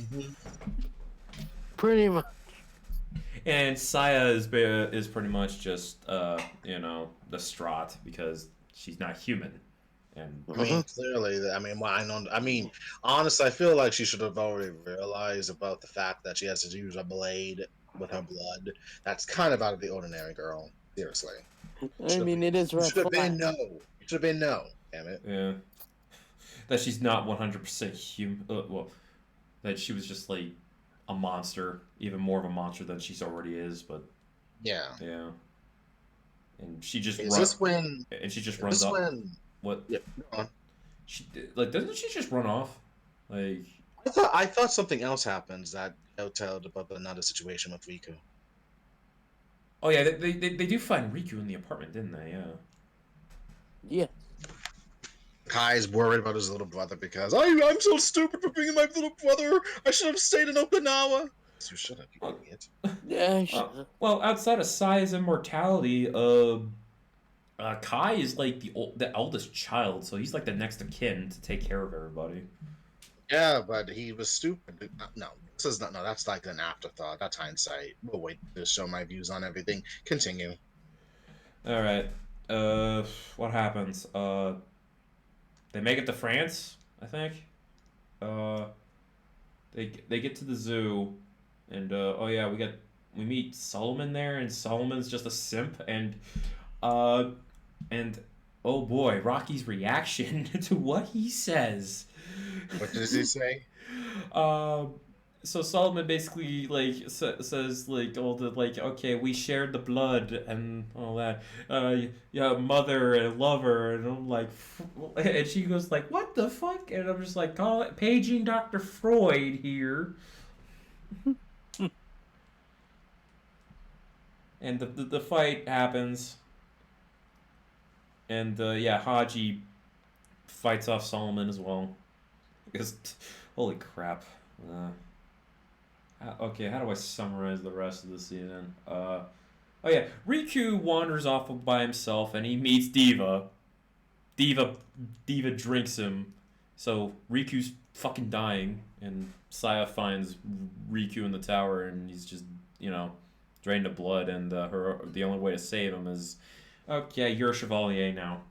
Pretty much. And Saya is pretty much just distraught because she's not human. And I mean, clearly, I mean, well, I know. I mean, honestly, I feel like she should have already realized about the fact that she has to use a blade with her blood. That's kind of out of the ordinary, girl. Seriously. I mean, it is red Should have flag. been no. It should have been no. Damn it. yeah, that she's not 100% human. Well, that she was just like a monster, even more of a monster than she's already is. But Yeah. yeah, and she just Is this when? and she just Is runs this off. when? What? Yeah. Go on. She like doesn't she just run off? Like I thought something else happens that told about another situation with Riku. oh yeah, they do find Riku in the apartment, didn't they? Yeah. Yeah. Kai's worried about his little brother because I'm so stupid for being my little brother. I should have stayed in Okinawa. So shut up, you idiot. Yeah. Well, outside of Sai's immortality, Kai is like the eldest child, so he's like the next of kin to take care of everybody. Yeah, but he was stupid. No, this is not. No, that's like an afterthought. That's hindsight. We'll wait to show my views on everything. Continue. All right. What happens? They make it to France, I think. They get to the zoo, and oh yeah, we meet Solomon there, and Solomon's just a simp, and oh boy, Rocky's reaction to what he says. What does he say? So Solomon basically like says like all the like okay we shared the blood and all that yeah mother and lover and I'm like and she goes like what the fuck and I'm just like call it paging Dr. Freud here. And the fight happens and yeah Haji fights off Solomon as well because holy crap. Okay, how do I summarize the rest of the season? Oh yeah, Riku wanders off by himself and he meets Diva. Diva drinks him, so Riku's fucking dying, and Saya finds Riku in the tower, and he's just drained of blood, and the only way to save him is, okay, you're a chevalier now.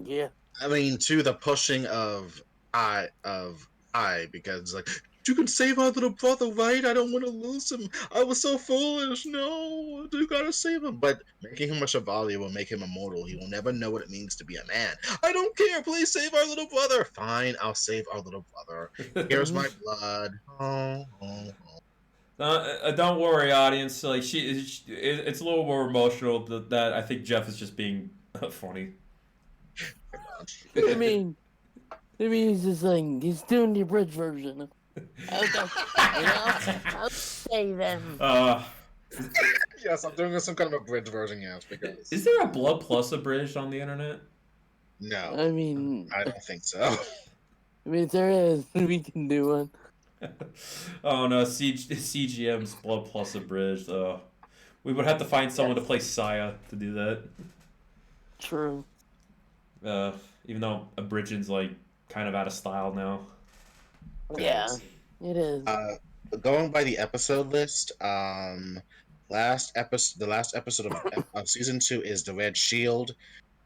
Yeah. I mean, to the pushing of I, because like you can save our little brother, right? I don't want to lose him. I was so foolish. No, you gotta save him. But making him a chevalier will make him immortal. He will never know what it means to be a man. I don't care. Please save our little brother. Fine, I'll save our little brother. Here's my blood. Don't worry, audience. Like it's a little more emotional that I think Jeff is just being funny. I mean, he's just like, he's doing the bridge version. I'll say them. Yes, I'm doing some kind of a bridge version, yes, because... Is there a Blood Plus abridged on the internet? No. I mean... I don't think so. I mean, if there is, we can do one. Oh no, CGM's Blood Plus abridged. We would have to find someone to play Saya to do that. True. Even though abridging's like kind of out of style now. Yeah, it is. Going by the episode list, the last episode of season 2 is The Red Shield,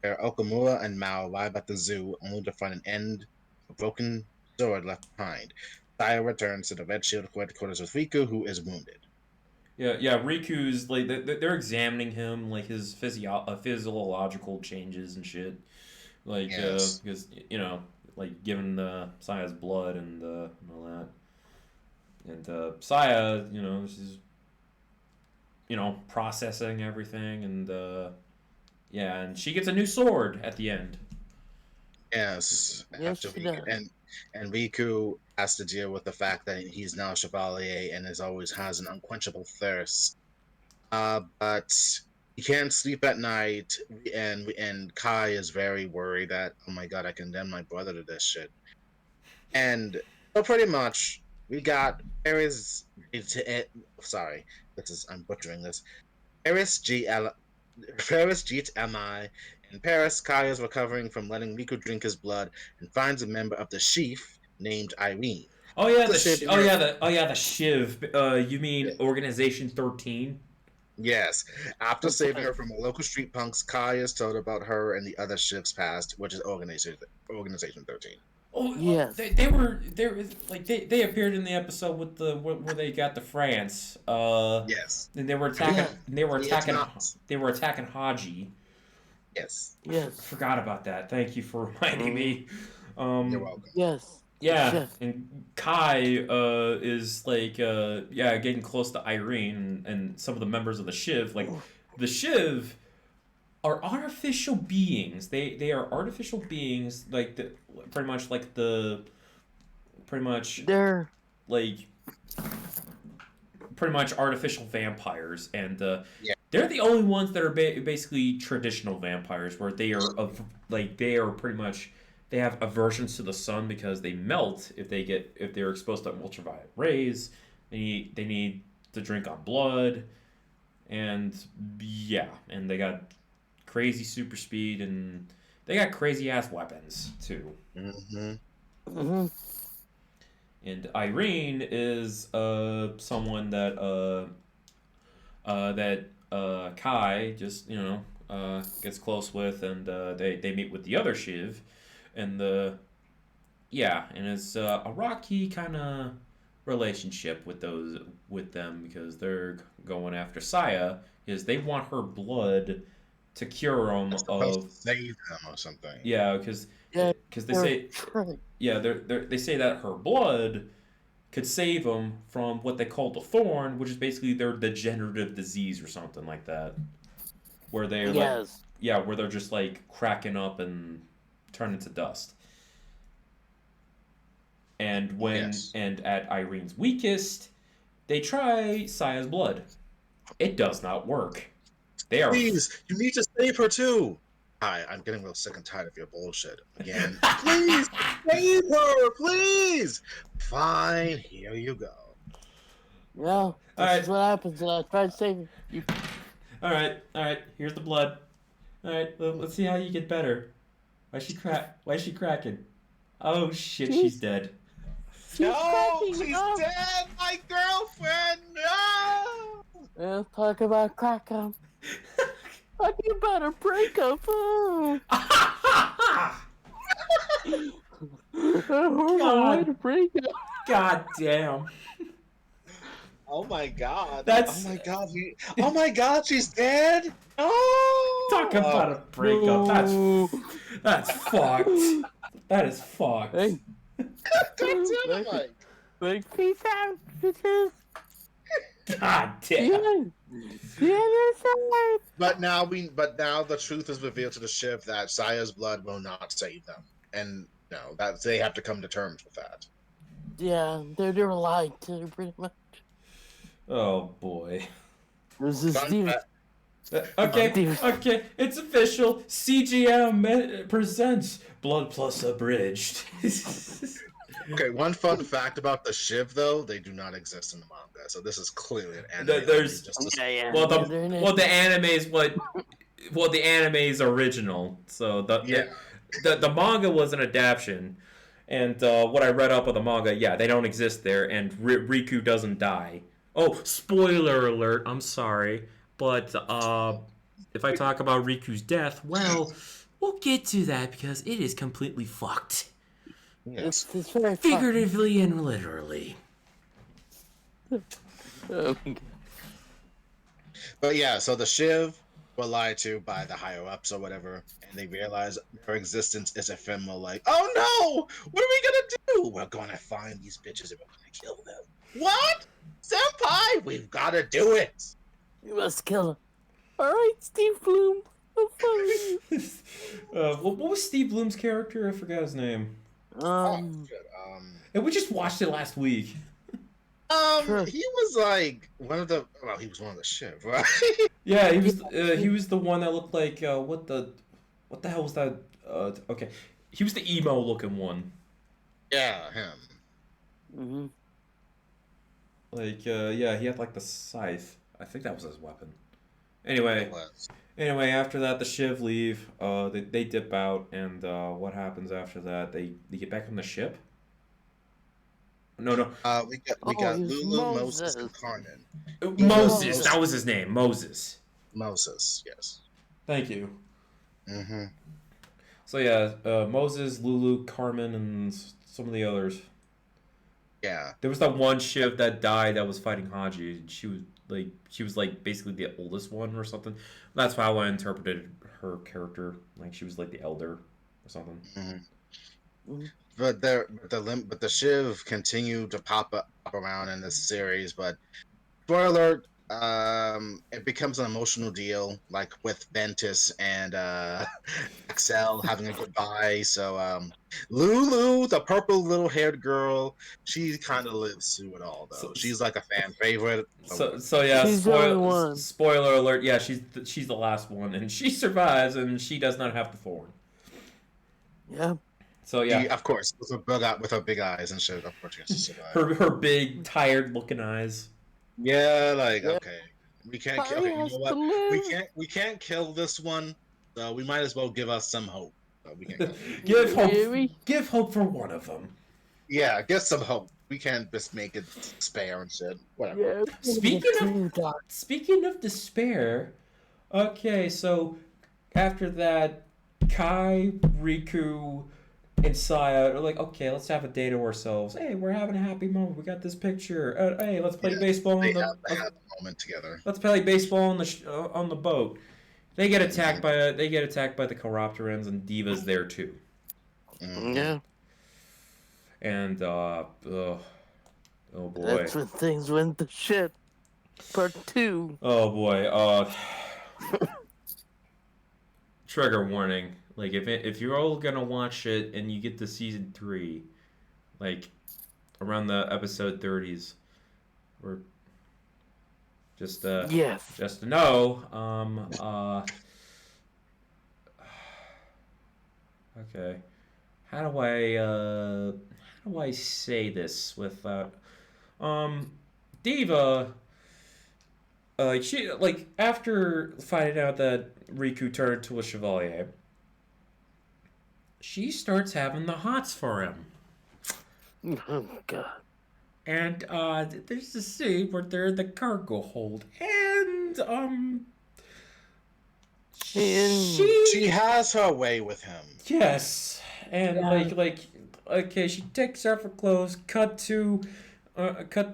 where Okamura and Mao arrive at the zoo only to find an end, a broken sword left behind. Saya returns to the Red Shield headquarters with Riku, who is wounded. Yeah. Riku's like they're examining him, like his physiological changes and shit. Like, Yes. because like given Saya's blood and all that, and Saya, she's processing everything, and and she gets a new sword at the end. Yes, Yes, after she does. and Riku has to deal with the fact that he's now a chevalier and always has an unquenchable thirst. But he can't sleep at night, and Kai is very worried that, oh my god, I condemned my brother to this shit. And so pretty much we got sorry, I'm butchering this. Paris Jeet MI. In Paris, Kai is recovering from letting Riku drink his blood and finds a member of the Sheaf named Irene. Oh yeah, the Shiv. You mean Organization 13? Yes. After saving her from a local street punks, Kai is told about her and the other Shiv's past, which is Organization 13. Oh Yeah. They were like they appeared in the episode with where they got to France. Yes. And they were attacking. Yeah. They were attacking Haji. Yes. Yes. Forgot about that. Thank you for reminding me. You're welcome. Yes. Yeah, Shiv. and Kai is like getting close to Irene and some of the members of the Shiv. Like the Shiv are artificial beings. They are artificial beings, like pretty much They're like pretty much artificial vampires, and Yeah. they're the only ones that are basically traditional vampires, where they are pretty much. They have aversions to the sun because they melt if they're exposed to ultraviolet rays. They need to drink on blood, and and they got crazy super speed, and they got crazy ass weapons too. mm-hmm. And Irene is someone that Kai just gets close with, and they meet with the other Shiv. And and it's a rocky kind of relationship with them, because they're going after Saya, because they want her blood to cure them of save them or something. Yeah, because Yeah, they say they say that her blood could save them from what they call the thorn, which is basically their degenerative disease or something like that, where they're where they're just like cracking up and turn into dust. And and at Irene's weakest, they try Saya's blood. It does not work. Please, you need to save her too. Hi, I'm getting real sick and tired of your bullshit again. Please, save her, please. Fine, here you go. Well, this is what happens when I try to save you. All right. Here's the blood. All right, let's see how you get better. Why is she cracking? Oh shit, she's dead. She's cracking she's up. dead, my girlfriend. No. Let's talk about crack up. Talking about a breakup. Oh. God. Way to break up. God damn. Oh my god. That's- Oh my god. Oh my god, she's dead. Oh. Talk about a breakup. No. That's fucked. That is fucked. Hey. Like, peace out, bitches. God damn. Yeah, But now the truth is revealed to the Shiv that Saya's blood will not save them, and that they have to come to terms with that. yeah, they're lied to pretty much. Oh boy. This is Fun Steve. fact- Okay, it's official. CJM presents Blood Plus Abridged. Okay, one fun fact about the Shiv though, they do not exist in the manga, so this is clearly an anime. There's- Yeah. Well, the anime is the anime is original. So the manga was an adaptation, and what I read up of the manga, yeah, they don't exist there, and Riku doesn't die. Oh, spoiler alert! I'm sorry, but if I talk about Riku's death, well, we'll get to that because it is completely fucked, Yes. It's very figuratively and literally. But yeah, so the Shiv were lied to by the higher ups or whatever, and they realize their existence is ephemeral. Like, oh no, what are we gonna do? We're gonna find these bitches and we're gonna kill them. What, senpai? We've gotta do it. You must kill him. All right, Steve Bloom. What was Steve Bloom's character? I forgot his name. Shit, And we just watched it last week. Sure. he was like one of the. Well, he was one of the Shiv, right? Yeah, he was the one that looked like what the hell was that? Okay, he was the emo looking one. Yeah, him. Mm-hmm. Like yeah, he had like the scythe. I think that was his weapon. Anyway, after that the Shiv leave. They dip out, and what happens after that? They get back on the ship. No. We got Lulu, Moses. and Carmen. Moses, that was his name. Moses. Moses, yes. Thank you. Mm-hmm. So yeah, Moses, Lulu, Carmen, and some of the others. Yeah. There was that one Shiv that died that was fighting Haji. She was like basically the oldest one or something. That's how I interpreted her character. Like she was like the elder or something. Mm-hmm. But the Shiv continue to pop around in this series. But spoiler alert, it becomes an emotional deal, like with Ventus and Axel having a goodbye. So Lulu, the purple little haired girl, she kind of lives through it all though. She's like a fan favorite. So yeah, She's the only one. spoiler alert. Yeah, she's the last one, and she survives, and she does not have the thorn. Yeah. So yeah, of course, with her big eyes and shit. Of course, she has to survive. her big tired looking eyes. Yeah, like Yeah. okay, we can't. Okay, you know what? We can't kill this one. So we might as well give us some hope. So we can Give hope for one of them. Yeah, get some hope. We can't just make it despair and shit. Whatever. Yeah. Speaking of despair, okay, so after that, Kai, Riku, and Saya are like, okay, let's have a day to ourselves. Hey, we're having a happy moment. We got this picture. Hey, let's play baseball. They have a moment together. Let's play baseball on the boat. They get attacked by the Chiropterans, and Diva's there too. Mm-hmm. Yeah. And oh boy. That's when things went to shit. Part 2. Oh boy. Trigger warning. Like if you're all gonna watch it and you get to season 3, like around the episode 30s, or just Yes. just to know, okay, how do I say this without Diva, she like after finding out that Riku turned to a chevalier, she starts having the hots for him. Oh God. And there's this scene where they're in the cargo hold, and She has her way with him. yes, and okay, she takes off her clothes. Cut to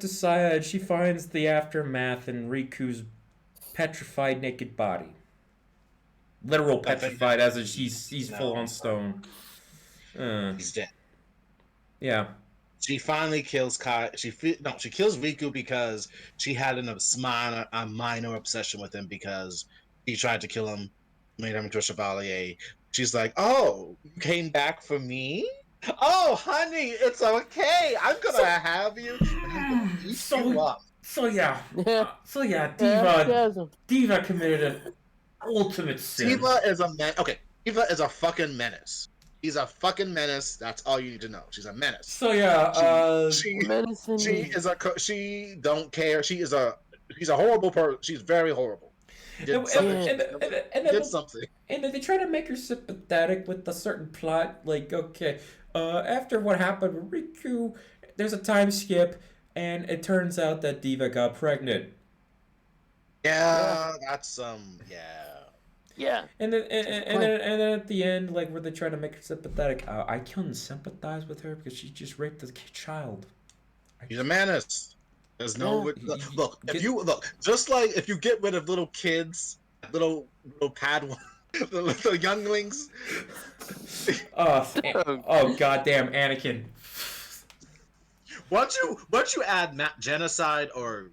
Saya, and she finds the aftermath in Riku's petrified naked body. Literal petrified, as in he's full on stone. He's dead. Yeah. She finally kills Kai. She kills Riku because she had a minor obsession with him because he tried to kill him, made him into a chevalier. She's like, "Oh, you came back for me? Oh, honey, it's okay. I'm gonna have you, and I'm gonna eat you up." Yeah. Yeah. Diva committed an ultimate sin. Diva is a man. Okay, Diva is a fucking menace. She's a fucking menace. That's all you need to know. She's a menace. So yeah, she don't care. She's a horrible person. She's very horrible. Did something. And then they try to make her sympathetic with a certain plot. Like, okay, after what happened with Riku, there's a time skip, and it turns out that Diva got pregnant. Yeah, that's yeah. Yeah. And then at the end, like where they try to make her sympathetic, I couldn't sympathize with her because she just raped a child. She's a menace. There's no just like if you get rid of little kids, little Padawan, the little younglings. Oh goddamn Anakin. Once you add genocide or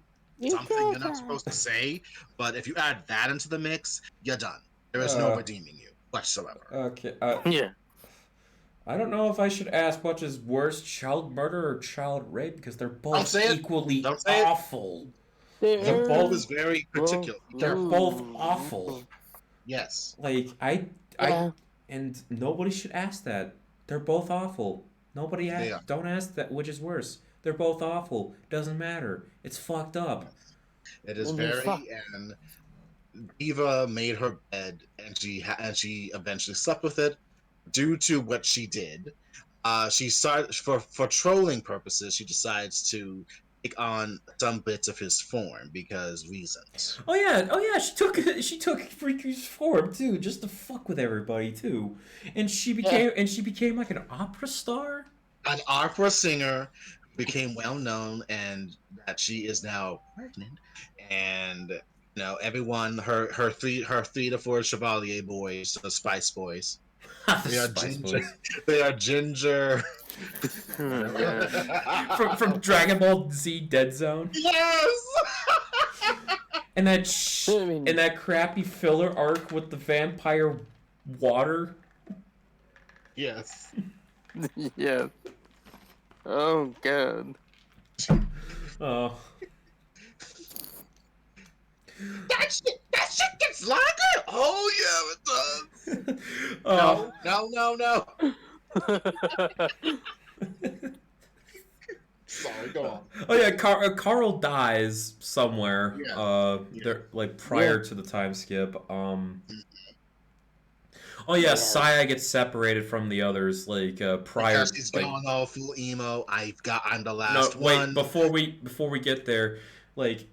something you're not supposed to say, but if you add that into the mix, you're done. There is no redeeming you whatsoever. Okay. Yeah. I don't know if I should ask which is worse, child murder or child rape, because they're both equally awful. They're both very particular. They're both awful. Yes. Like and nobody should ask that. They're both awful. Nobody don't ask that which is worse. They're both awful. Doesn't matter. It's fucked up. It is and Diva made her bed, and she eventually slept with it. Due to what she did, she started for trolling purposes. She decides to take on some bits of his form because reasons. Oh yeah. She took Riku's form too, just to fuck with everybody too, and she became like an opera star. An opera singer became well known, and that she is now pregnant, and. Everyone, her 3 to 4 Chevalier boys, the Spice Boys. They are ginger. from Dragon Ball Z Dead Zone. Yes. And that crappy filler arc with the vampire water. Yes. Yeah. Oh God. Oh. That shit gets longer. Oh yeah, it does. No. Sorry, go on. Oh yeah, Carl dies somewhere. Yeah. They're like prior to the time skip. Oh yeah, Saya gets separated from the others like prior. Because she's going all full emo. I'm the last one. Wait, before we get there, like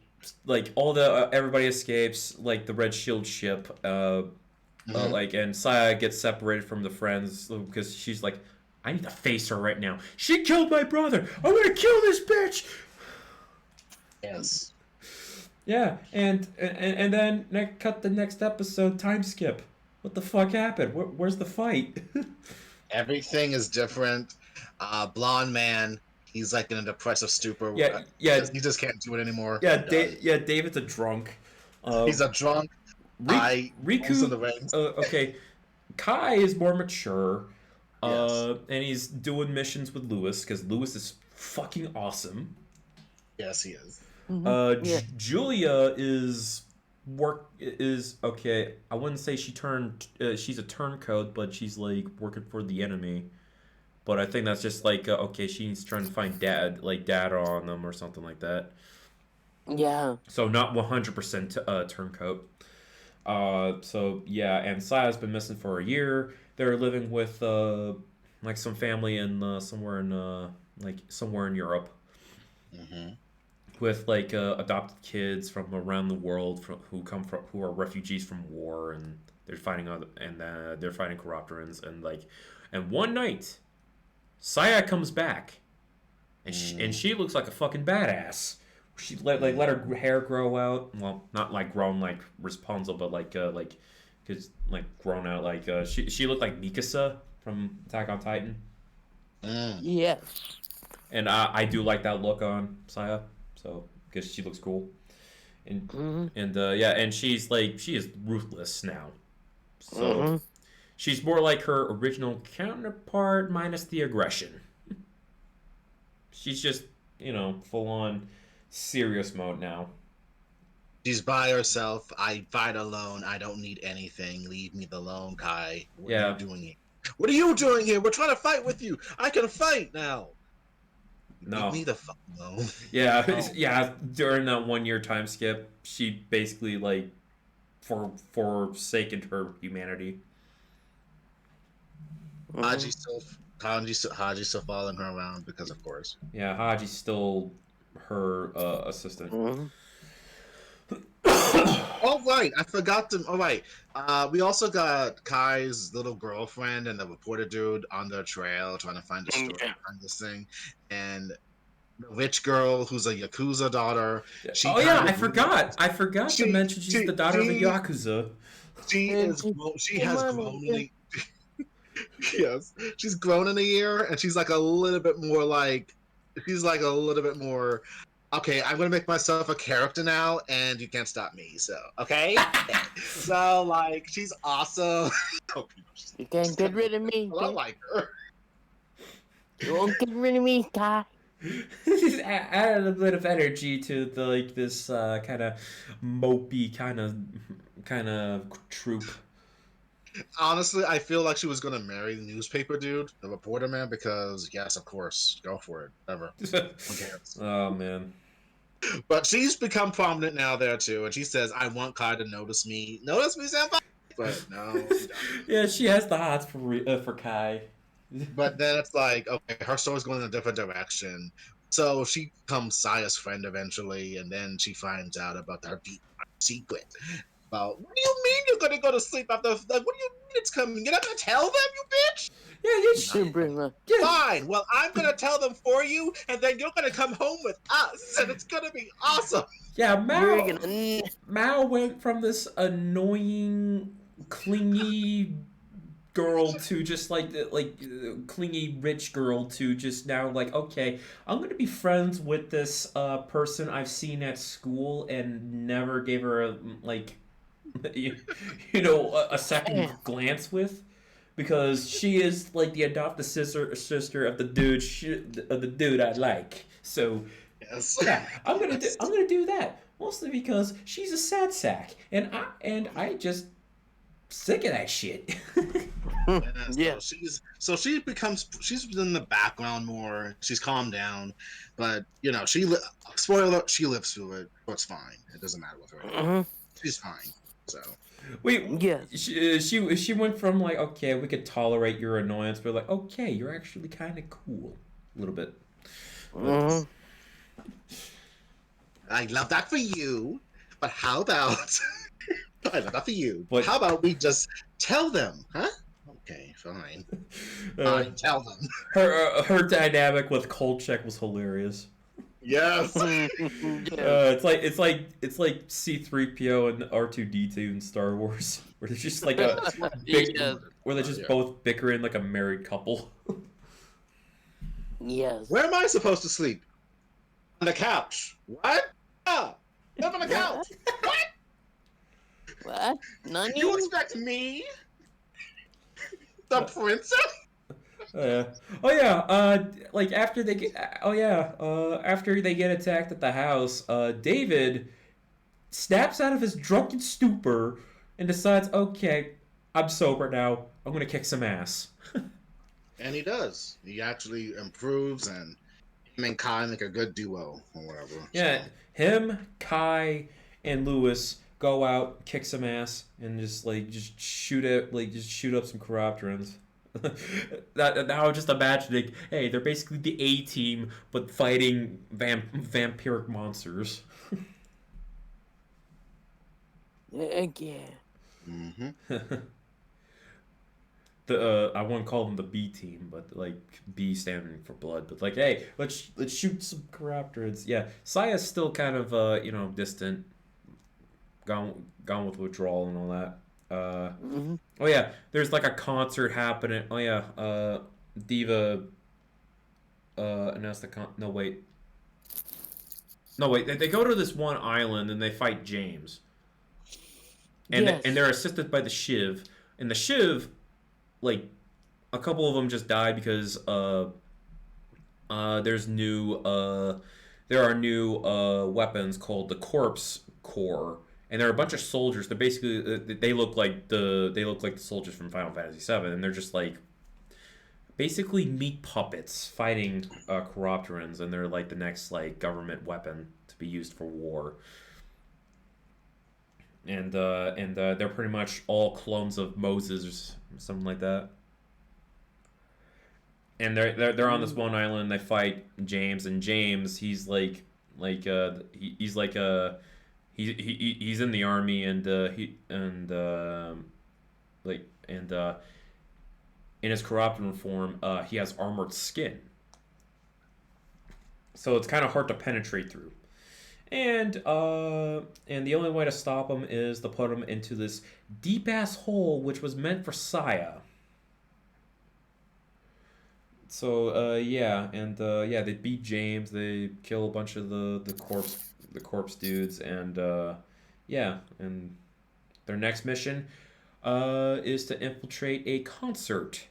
all the everybody escapes, like the Red Shield ship, and Saya gets separated from the friends because she's like, I need to face her right now. She killed my brother. I'm gonna kill this bitch. Yes. Yeah, and then cut the next episode time skip. What the fuck happened? Where's the fight? Everything is different. Blonde man. He's like in a depressive stupor. Yeah. He just can't do it anymore. Yeah, David's a drunk. He's a drunk. Riku. Okay, Kai is more mature. Yes. And he's doing missions with Lewis because Lewis is fucking awesome. Yes, he is. Julia is okay. I wouldn't say she's a turncoat, but she's like working for the enemy. But I think that's just like okay, she's trying to find data on them or something like that. Yeah. So not 100% turncoat. So yeah, and Saya's been missing for a year. they're living with like some family in somewhere in Europe Hmm. with like adopted kids from around the world who are refugees from war, and they're fighting corruptors, and one night Saya comes back, and she looks like a fucking badass. She let her hair grow out. Well, not like grown like Rapunzel, but cause like grown out she looked like Mikasa from Attack on Titan, Mm. Yes. and I do like that look on Saya, so because she looks cool, and Mm-hmm. yeah, and she is ruthless now, so Mm-hmm. she's more like her original counterpart minus the aggression. She's just full on serious mode now. She's by herself. I fight alone. I don't need anything. Leave me alone, Kai. What are you Yeah, doing here? What are you doing here? We're trying to fight with you. I can fight now. Leave no. me the fuck alone. Yeah, Oh. yeah. During that 1 year time skip, she basically forsaken her humanity. Haji's still Haji's still following her around because, of course. Yeah, Haji's still her assistant. Mm-hmm. Oh right, I forgot to. Oh right, we also got Kai's little girlfriend and the reporter dude on the trail trying to find the story behind this thing, and the rich girl who's a yakuza daughter. She Oh yeah, kind I of forgot. I forgot to she mention she's the daughter of a yakuza. And she, she hey, has mommy, grown in a yes, she's grown in a year, and she's like a little bit more like she's like a little bit more. Okay, I'm gonna make myself a character now, and you can't stop me. So, okay, so like she's awesome. Oh, you can't she's get kind rid of me. I like her. You won't get rid of me, Kai. She's added a bit of energy to this kind of mopey kind of troop. Honestly, I feel like she was gonna marry the newspaper dude, the reporter man, because yes, of course, go for it, whatever. Who cares? Oh man. But she's become prominent now there too, and she says, "I want Kai to notice me, senpai." But no, he doesn't. Yeah, she has the hots for Kai. But then it's like, okay, her story's going in a different direction. So she becomes Saya's friend eventually, and then she finds out about her deep secret. About what do you mean you're gonna go to sleep after? Like, what do you mean it's coming? You're not gonna tell them, you bitch? Yeah, yeah, Super. Fine. Well, I'm gonna tell them for you, and then you're gonna come home with us, and it's gonna be awesome. yeah. You're gonna. Mao went from this annoying, clingy girl to just clingy rich girl to just now like, okay, I'm gonna be friends with this person I've seen at school and never gave her a you, a second Yeah. glance with, because she is like the adopted sister of the dude I like. So Yes. yeah, I'm gonna do that mostly because she's a sad sack, and I just sick of that shit. Yeah, Yeah. she's in the background more. She's calmed down, but spoiler alert, she lives through it. So it's fine. It doesn't matter with her. Mhm. She's fine. So Wait, Yes. she went from like, okay, we could tolerate your annoyance, but like, okay, you're actually kind of cool, a little bit. Mhm. I love that for you. But how about I love that for you. But- How about we just tell them, huh? Okay, fine. Fine, tell them. Her dynamic with Kolchak was hilarious. Yes. Yeah. It's like C-3PO and R2-D2 in Star Wars, where they're just like a big, Yes. where they're just Yeah. both bickering like a married couple. Yes. Where am I supposed to sleep? On the couch. What? Ah, live on the couch. What? What? None of You you? expect me? The princess? Yeah. Oh yeah. Like after they get. Oh yeah. After they get attacked at the house, David snaps out of his drunken stupor and decides, okay, I'm sober now. I'm gonna kick some ass. And he does. He actually improves, and him and Kai make a good duo or whatever. Yeah. Him, Kai, and Lewis go out, kick some ass, and just shoot it, just shoot up some Chiropterans. Now I'm just imagining, hey, they're basically the A team, but fighting vampiric monsters. Yeah. Mm-hmm. I won't call them the B team, but like B standing for blood. But like, hey, let's shoot some Chiropterids. Yeah, Saya's still kind of distant, gone with withdrawal and all that. Oh yeah, there's like a concert happening. Oh yeah, Diva announced the no wait. No wait, they go to this one island and they fight James. And Yes. and they're assisted by the Shiv. And the Shiv, like, a couple of them just died because there's new there are new weapons called the Corpse Core, and there are a bunch of soldiers. They're basically they look like the soldiers from Final Fantasy VII, and they're just like basically meat puppets fighting Chiropterans, and they're like the next like government weapon to be used for war. And they're pretty much all clones of Moses or something like that. And they're on this one island. And they fight James, and James he's he's like he's in the army, and in his Chiropteran form he has armored skin, so it's kind of hard to penetrate through. And the only way to stop him is to put him into this deep ass hole, which was meant for Saya. So yeah, and yeah, they beat James. They kill a bunch of the corpse dudes, and yeah, and their next mission is to infiltrate a concert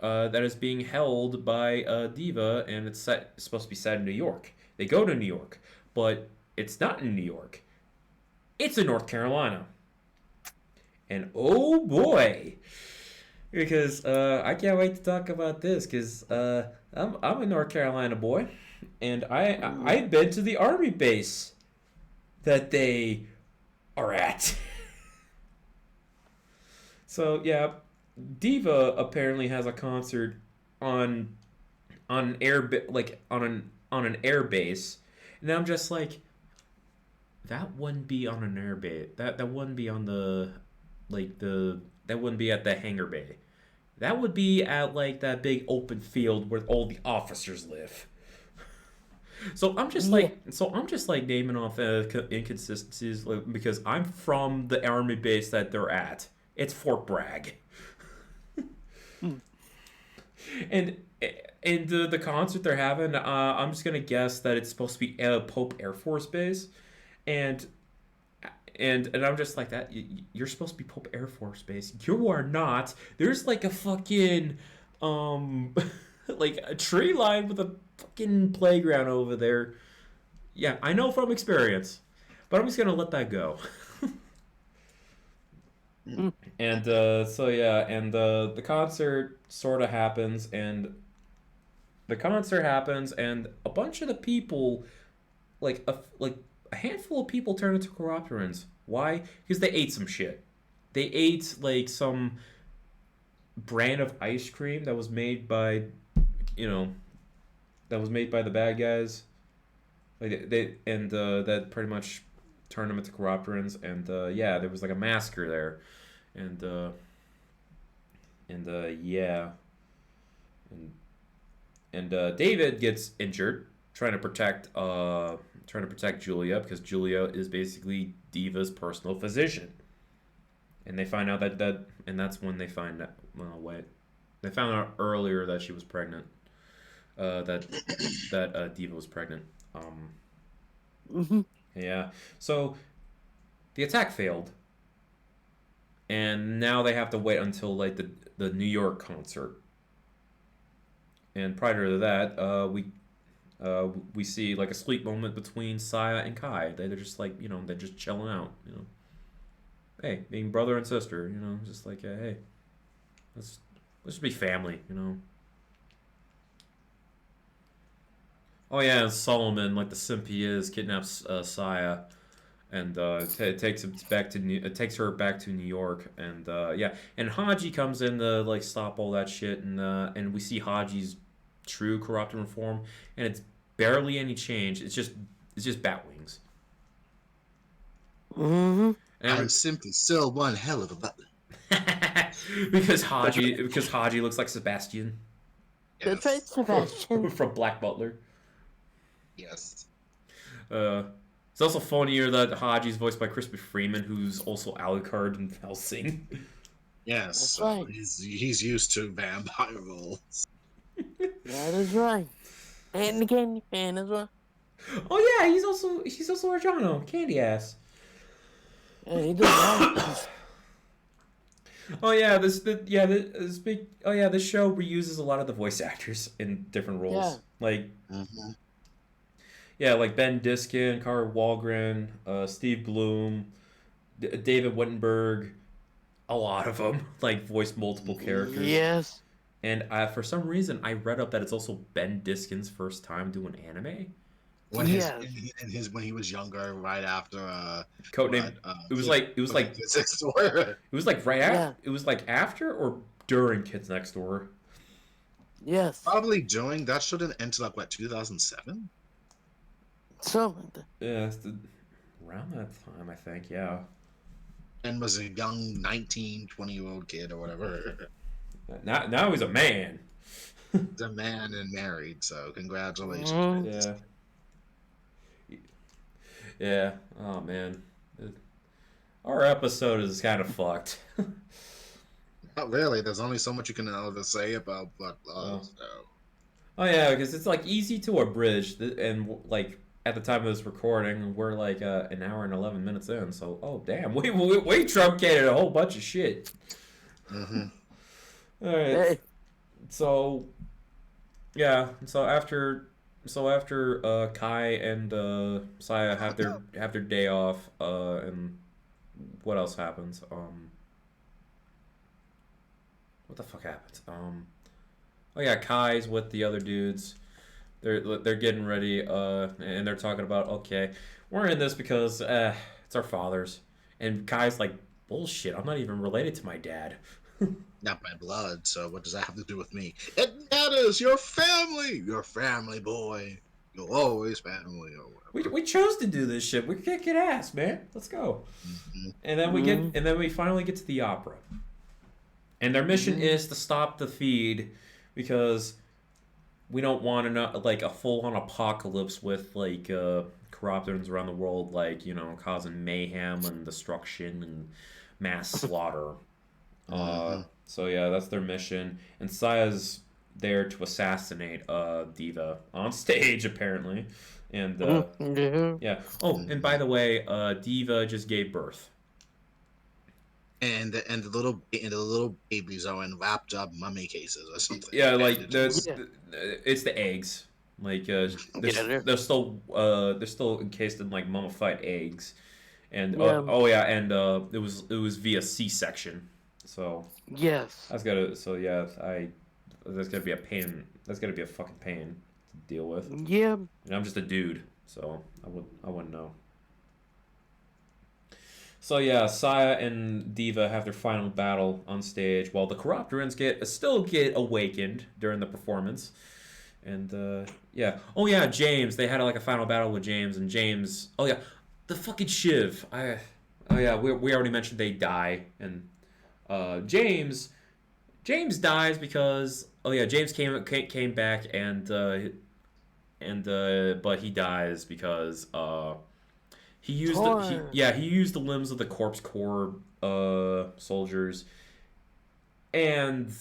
that is being held by Diva, and it's supposed to be set in New York. They go to New York, but it's not in New York. It's in North Carolina. And oh boy, because I can't wait to talk about this, because I'm a North Carolina boy, and I've been to the army base that they are at. So yeah, Diva apparently has a concert on an on an air base, and I'm just like, that wouldn't be on an air base. That wouldn't be on that wouldn't be at the hangar bay. That would be at like that big open field where all the officers live. So I'm just like naming off inconsistencies, because I'm from the army base that they're at. It's Fort Bragg. and the concert they're having, I'm just gonna guess that it's supposed to be Pope Air Force Base, and I'm just like, that you're supposed to be Pope Air Force Base. You are not. There's like a fucking like a tree line with a fucking playground over there. Yeah, I know from experience, but I'm just gonna let that go. And so yeah, and the concert sort of happens, and a bunch of the people, like a handful of people, turn into Chiropterans. Why? Because they ate some shit. They ate like some brand of ice cream that was made by, the bad guys. Like that pretty much turned them into Chiropterans, and yeah, there was like a massacre there, and yeah, and David gets injured trying to protect Julia, because Julia is basically Diva's personal physician, and they find out and that's when they find out. Well, wait, they found out earlier that she was pregnant. That Diva was pregnant. Yeah. So the attack failed, and now they have to wait until like the New York concert. And prior to that, we see like a sweet moment between Saya and Kai. They're just like, they're just chilling out. Hey, being brother and sister. Just like, hey, let's just be family. Oh yeah, and Solomon, like the simp he is, kidnaps Saya, and it takes it takes her back to New York, and yeah, and Haji comes in to like stop all that shit, and we see Haji's true corrupted form, and it's barely any change. It's just bat wings. Mm-hmm. I'm simply still one hell of a butler. because Haji looks like Sebastian That's right, Yes. Sebastian. from Black Butler. Yes. It's also funnier that Haji's voiced by Crispin Freeman, who's also Alucard in Hellsing. Yes. That's So right. he's used to vampire roles. That is right. And the candy fan as well. Oh yeah, he's also Arjano, candy ass. Yeah, he does that. Oh yeah, this show reuses a lot of the voice actors in different roles. Yeah. Like Mm-hmm. yeah, like Ben Diskin, Carl Walgren, Steve Bloom, David Wittenberg, a lot of them like voiced multiple characters. Yes. And for some reason, I read up that it's also Ben Diskin's first time doing anime. When Yeah. when he was younger, right after Codename. It was like It it was like right Yeah. after. It was like after or during Kids Next Door. Yes. probably during that should have ended like what 2007. So, Yeah, around that time, I think. Yeah. And was a young 19, 20-year-old kid or whatever. Now he's a man. He's a man and married, so congratulations. mm, Yeah. Yeah. Oh man. Our episode is kind of fucked. Not really. There's only so much you can ever say about Blood Oh. Love. So. Oh yeah, because it's like easy to abridge, and like at the time of this recording, we're like an hour and 11 minutes in. So oh damn, we truncated a whole bunch of shit. Mm-hmm. All right. hey, So yeah, so after Kai and Saya have their day off, and what else happens? What the fuck happens? Oh yeah, Kai's with the other dudes. They're getting ready, and they're talking about, okay, we're in this because it's our fathers, and Kai's like, bullshit, I'm not even related to my dad. Not by blood, so what does that have to do with me? It matters. Your family, boy. You're always family or whatever. We chose to do this shit. We can't get ass, man. Let's go. Mhm. And then we finally get to the opera. And their mission is to stop the feed because we don't want like a full-on apocalypse with like corruptors around the world, like, you know, causing mayhem and destruction and mass slaughter. So yeah, that's their mission. And Saya's there to assassinate Diva on stage apparently. And yeah. yeah. Oh, and by the way, Diva just gave birth. And the little babies are in wrapped up mummy cases or something. Yeah, like Bandages. it's the eggs. Like they're still encased in like mummified eggs. And Yeah. oh yeah, and it was via C-section. So Yes. that's gonna be a pain. That's gonna be a fucking pain to deal with. Yeah. And I'm just a dude, so I wouldn't know. So yeah, Saya and Diva have their final battle on stage, while the Corruptorans still get awakened during the performance. And yeah, oh yeah, James. They had like a final battle with James, and James. Oh yeah, the fucking Shiv. Oh yeah, we already mentioned they die, and James dies because James came back and but he dies because he used he used the limbs of the Corpse Corps soldiers, and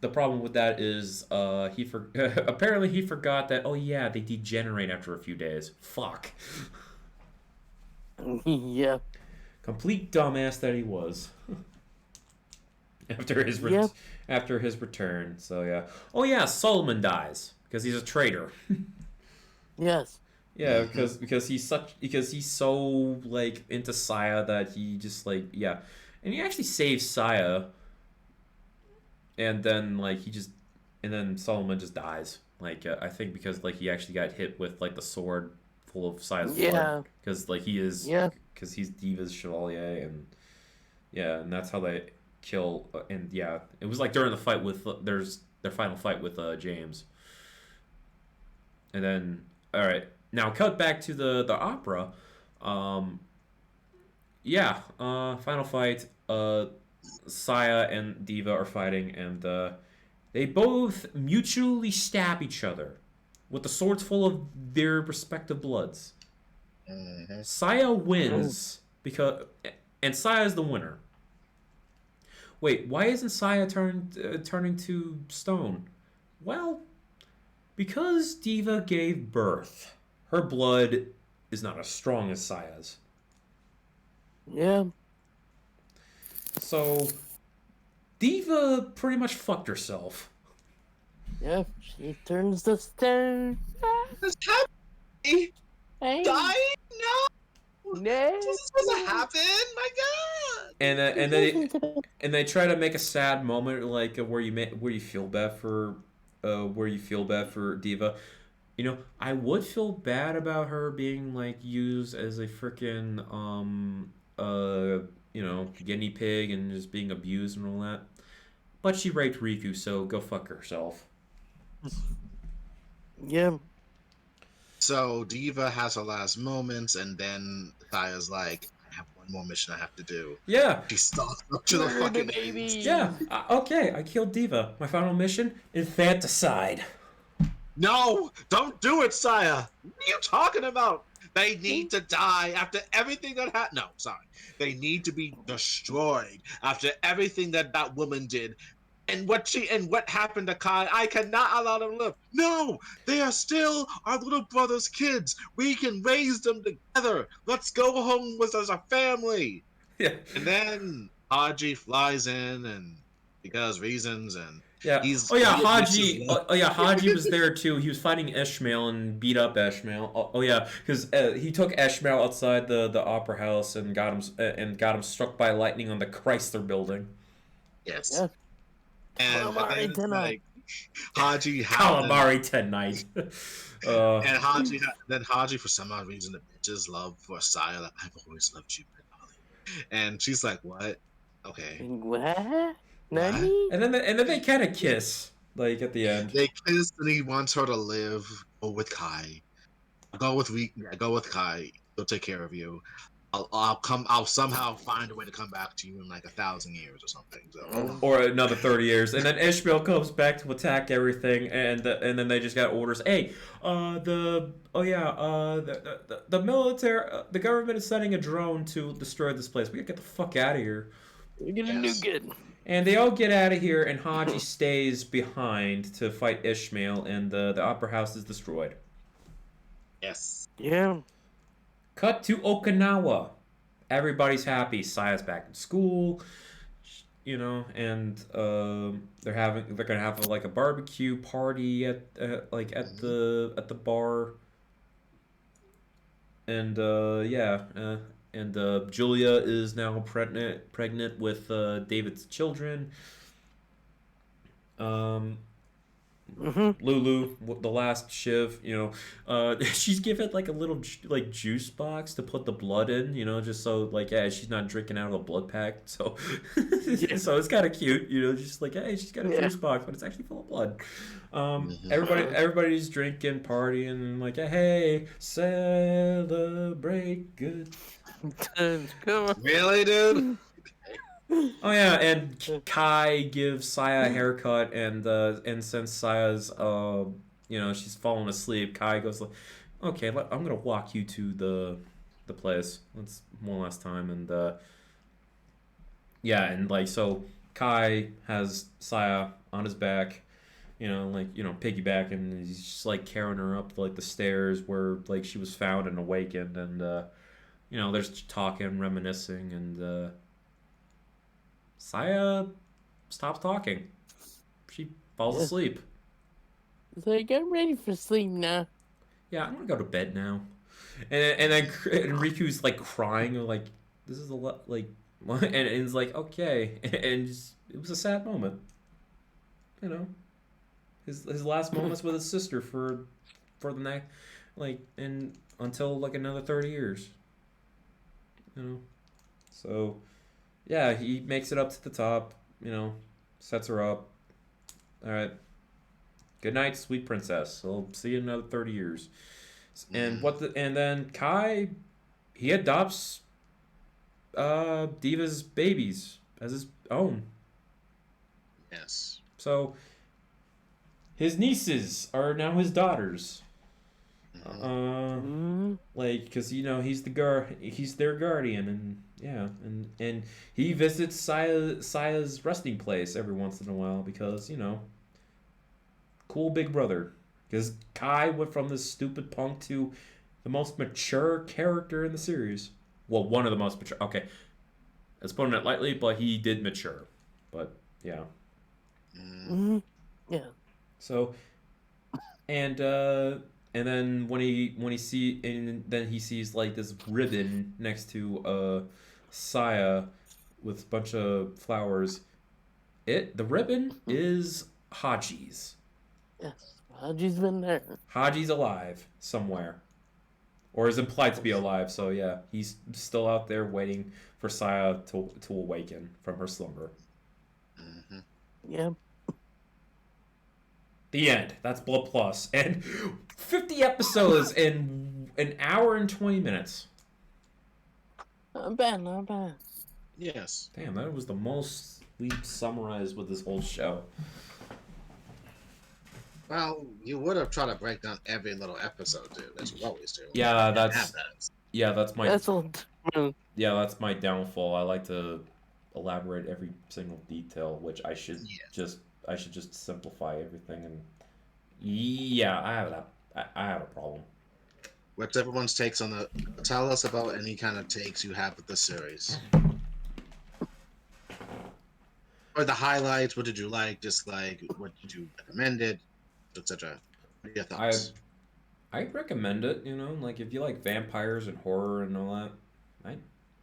the problem with that is apparently he forgot that they degenerate after a few days. Fuck. Yeah. Complete dumbass that he was. after his Yep. after his return. So yeah. Oh yeah, Solomon dies because he's a traitor. Yes. Yeah, because he's so like into Saya that he just like and he actually saves Saya, and then Solomon just dies. Like I think because like he actually got hit with like the sword full of Saya's blood Yeah. because like he is Yeah. because he's Diva's chevalier and yeah, and that's how they kill and yeah, it was like during the fight with their final fight with James. And then, all right, now cut back to the opera. Um, yeah, final fight. Saya and Diva are fighting, and they both mutually stab each other with the swords full of their respective bloods. Mm-hmm. Saya wins because, and Saya's the winner. Wait, why isn't Saya turning to stone? Well, because Diva gave birth, her blood is not as strong as Saya's. Yeah. So, Diva pretty much fucked herself. Yeah. She turns to stone. This happy Hey. die? No. No. This is supposed to happen. My God. And they try to make a sad moment like where you feel bad for Diva. You know, I would feel bad about her being like used as a freaking guinea pig and just being abused and all that. But she raped Riku, so go fuck herself. Yeah. So Diva has her last moments, and then Saya's like, I have one more mission I have to do. Yeah. She stalks up to the Murder fucking baby. Yeah. Okay, I killed Diva. My final mission: infanticide. No, don't do it, Saya. What are you talking about? They need to die after everything that happened. No, sorry. They need to be destroyed after everything that that woman did. And what happened to Kai, I cannot allow them to live. No, they are still our little brother's kids. We can raise them together. Let's go home with us as a family. Yeah. And then Haji flies in and because reasons and Yeah. Haji was there too. He was fighting Ishmael and beat up Ishmael. Oh yeah, because he took Ishmael outside the opera house and got him struck by lightning on the Chrysler Building. Yes. Yeah. And Calamari then, tonight. like, Haji Calamari tonight. And Haji for some odd reason the bitches love for Saya. Like, I've always loved you, darling. And she's like, what? Okay. What? Nani? And then they kind of kiss like at the end. They kiss and he wants her to live. Go with Kai. Go with Kai. He'll take care of you. I'll somehow find a way to come back to you in like 1,000 years or something. So. Or another 30 years, and then Ishmael comes back to attack everything, and then they just got orders. Hey, the military, the government is sending a drone to destroy this place. We gotta get the fuck out of here. We're gonna do good. And they all get out of here, and Haji stays behind to fight Ishmael, and the opera house is destroyed. Yes. Yeah. Cut to Okinawa. Everybody's happy. Saya's back in school, and they're gonna have like a barbecue party at the bar. And Julia is now pregnant with David's children. Lulu, the last Shiv, she's given like a little juice box to put the blood in, just so like she's not drinking out of a blood pack. So, so it's kind of cute, just like she's got a juice box, but it's actually full of blood. Everybody's drinking, partying, and like hey, celebrate good. Really, dude? Oh yeah, and Kai gives Saya a haircut, and since Saya's she's falling asleep, Kai goes like, okay, I'm gonna walk you to the place. Let's one last time, and so Kai has Saya on his back, piggyback, and he's just like carrying her up like the stairs where like she was found and awakened, and they're just talking, reminiscing, and Saya stops talking. She falls asleep. It's like, I'm ready for sleep now. Yeah, I'm gonna go to bed now. And then Riku's like crying, like this is a lot, like, and it's like okay, and just, it was a sad moment. His last moments with his sister for the like until like another 30 years. You know. So, yeah, he makes it up to the top, sets her up. All right. Good night, sweet princess. I'll see you in another 30 years. And then Kai, he adopts Diva's babies as his own. Yes. So his nieces are now his daughters. Like, because he's he's their guardian, and yeah, and he visits Saya's resting place every once in a while because cool big brother. Because Kai went from this stupid punk to the most mature character in the series. Well, one of the most mature. Okay, let's put it lightly, but he did mature. But yeah. Yeah. So, and then when he sees like this ribbon next to Saya with a bunch of flowers. The ribbon is Haji's. Yes, Haji's been there. Haji's alive somewhere, or is implied to be alive. So yeah, he's still out there waiting for Saya to awaken from her slumber. Yeah. The end. That's Blood Plus, and 50 episodes in an hour and 20 minutes. Not bad, not bad. Yes. Damn, that was the most we summarized with this whole show. Well, you would have tried to break down every little episode, dude. As you always do. Yeah, that's my That's my downfall. I like to elaborate every single detail, which I should just simplify everything. And yeah, I have a problem. What's everyone's takes on the? Tell us about any kind of takes you have with the series, or the highlights. What did you like? Dislike? What did you recommend it, etc. What are your thoughts? I recommend it. Like if you like vampires and horror and all that,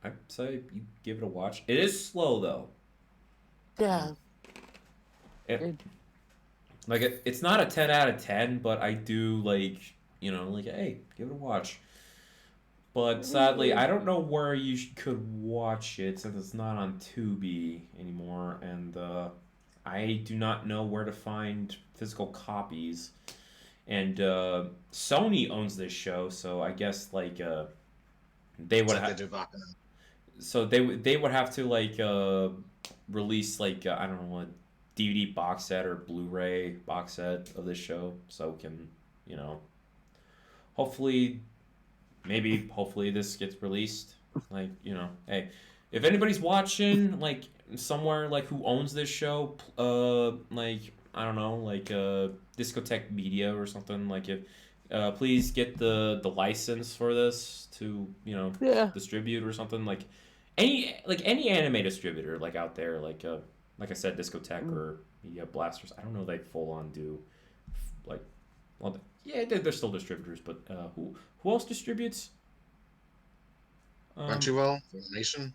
I'd say you give it a watch. It is slow though. yeah. It's not a 10 out of 10, but I do like hey, give it a watch. But sadly, I don't know where you could watch it since it's not on Tubi anymore, and I do not know where to find physical copies. And Sony owns this show, so I guess they would have. So they would have to release I don't know, a DVD box set or Blu-ray box set of this show, so we can hopefully this gets released. Hey, if anybody's watching somewhere who owns this show, I don't know, Discotheque Media or something, if please get the license for this to distribute or something, any anime distributor Mm. out there, like I said, Discotheque or Media Blasters. I don't know if they full on do well, yeah, they're still distributors, but who else distributes? Crunchyroll, Funimation.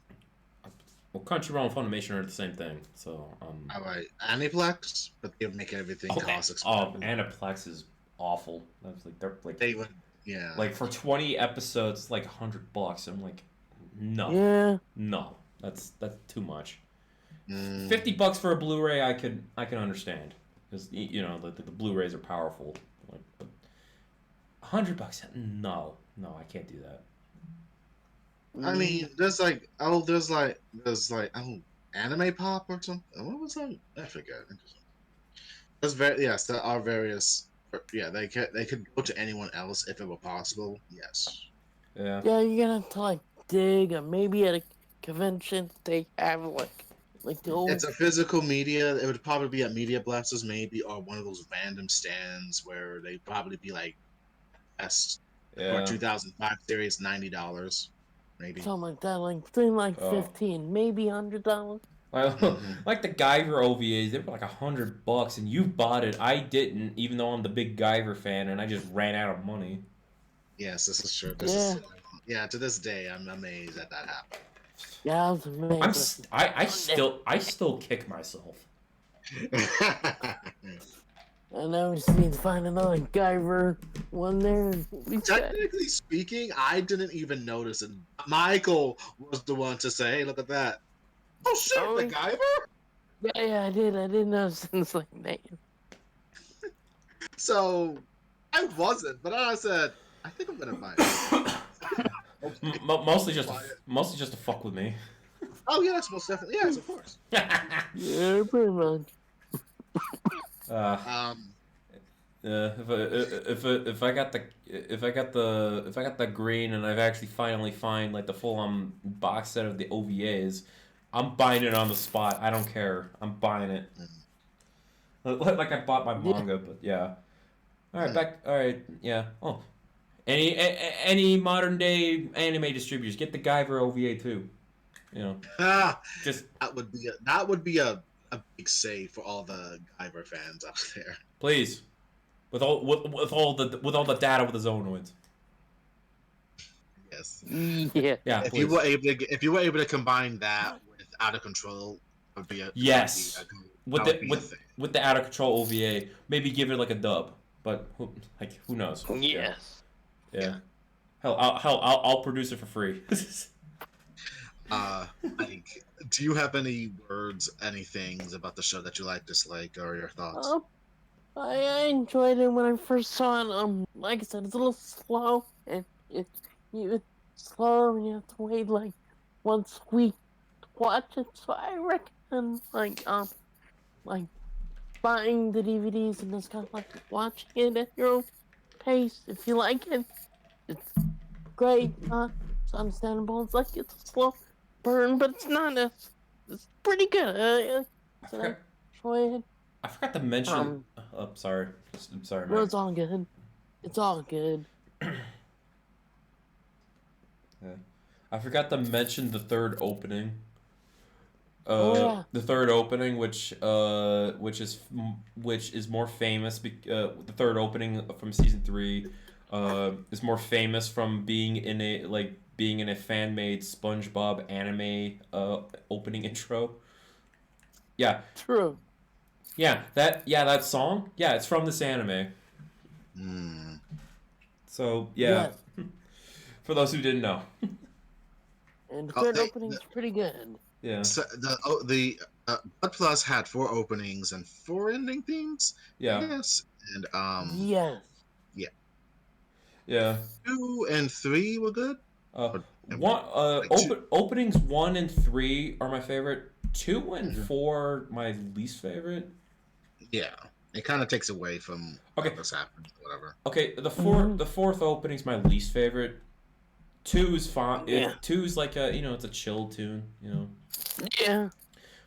Well, Crunchyroll and Funimation are the same thing. So All right, Aniplex, but they make everything okay. cost expensive. Aniplex is awful. That's they're They would, yeah. for 20 episodes, it's $100. I'm like, no, Yeah. no, that's too much. Mm. $50 for a Blu-ray, I can understand, because the Blu-rays are powerful. But $100, no, I can't do that. I mean, there's Anime Pop or something. What was that? I forget. There are various. Yeah, they could go to anyone else if it were possible. Yes. Yeah. Yeah, you're gonna have to dig, or maybe at a convention they have the old. It's a physical media. It would probably be at Media Blasters, maybe, or one of those random stands where they'd probably be best or 2005 series, $90, maybe. Something like that, between 15, maybe $100. Like the Guyver OVAs, they were $100, and you bought it. I didn't, even though I'm the big Guyver fan, and I just ran out of money. Yes, this is true. To this day, I'm amazed that happened. Yeah, I was amazed. I still kick myself. And now we just need to find another Guyver one there. And we'll be set. Technically speaking, I didn't even notice it. Michael was the one to say, "Hey, look at that." Oh shit, Oh, the Guyver. Yeah, I did. I did notice. It's like, man. So I wasn't, but I said, I think I'm gonna buy it. Okay. Mostly just Buy it. mostly just to fuck with me. Oh yes, most definitely. Yes, of course. Yeah, pretty much. Um, if I got the green and I've actually finally find like the full on box set of the OVAs, I'm buying it on the spot. I don't care. I'm buying it. Like I bought my manga, but yeah. All right, back. All right, yeah. Oh, any modern day anime distributors get the Guyver OVA too. You know, just that would be a big save for all the Guyver fans out there. please, with all the data with the Zonoids. Yes. Yeah. Yeah, If please. you were able to combine that with Out of Control, that would be a Yes. that would be a thing. With the out of control OVA, maybe give it like a dub, but who knows? Yes. Yeah. I'll produce it for free. Like, do you have any words, any things about the show that you like, dislike, or your thoughts? I enjoyed it when I first saw it. Like I said, it's a little slow, and it's slower, and you have to wait like once a week to watch it. So I recommend like buying the DVDs and just kind of like watching it at your own pace. If you like it, it's great. It's understandable. It's like it's a slow burn, but it's not. It's pretty good. So enjoy it. I forgot to mention. Oh, sorry. I'm sorry, No, man. it's all good. It's all good. Yeah. I forgot to mention the third opening. Yeah. The third opening, which is more famous. The third opening from season 3, is more famous from being in a fan made SpongeBob anime opening intro. Yeah. True. Yeah, that song. Yeah, it's from this anime. So yeah, for those who didn't know. And the third opening's pretty good. Yeah. So the Blood Plus had 4 openings and 4 ending themes. Yeah. Yes, and Yes. Yeah. 2 and 3 were good. Openings 1 and 3 are my favorite. 2 and 4 my least favorite. Yeah, it kind of takes away from what's happened, whatever. Okay, the fourth opening's my least favorite. 2 is fine. Yeah. 2 is like it's a chill tune, Yeah.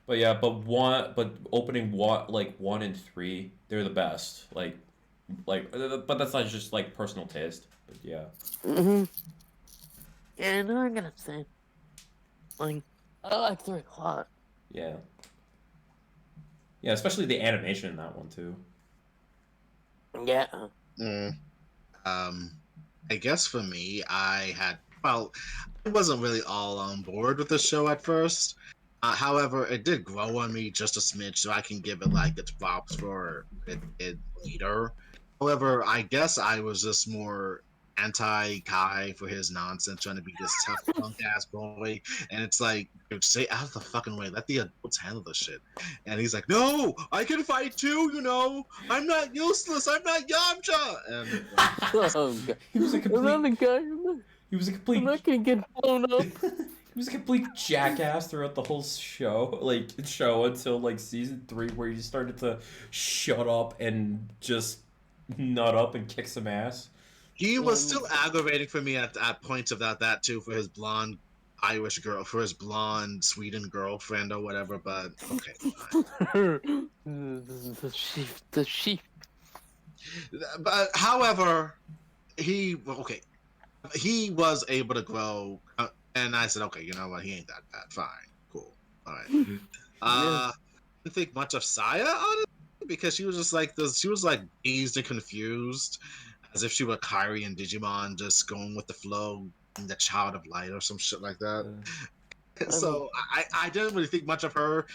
But opening 1 and 3, they're the best. But that's not just like personal taste. But yeah. Yeah, no, I gotta say, I like 3 a lot. Yeah. Yeah, especially the animation in that one too. Yeah. I guess for me, I wasn't really all on board with the show at first. However, it did grow on me just a smidge, so I can give it like its props for it later. However, I guess I was just more anti-Kai for his nonsense, trying to be this tough punk ass boy, and it's like, dude, stay out of the fucking way. Let the adults handle this shit. And he's like, no, I can fight too. I'm not useless. I'm not Yamcha. And Oh, God. He was a complete. guy. He was a complete. I'm not gonna get blown up. He was a complete jackass throughout the whole show, until like season 3, where he started to shut up and just nut up and kick some ass. He was still aggravating for me at points of that too, for his blonde Irish girl, for his blonde Sweden girlfriend or whatever. But okay, fine. The sheep. But however, he was able to grow, and I said, okay, you know what, he ain't that bad. Fine, cool, all right. I didn't think much of Saya, honestly, because she was just like this. She was like dazed and confused, as if she were Kairi and Digimon, just going with the flow, and the child of light or some shit like that. So I didn't really think much of her.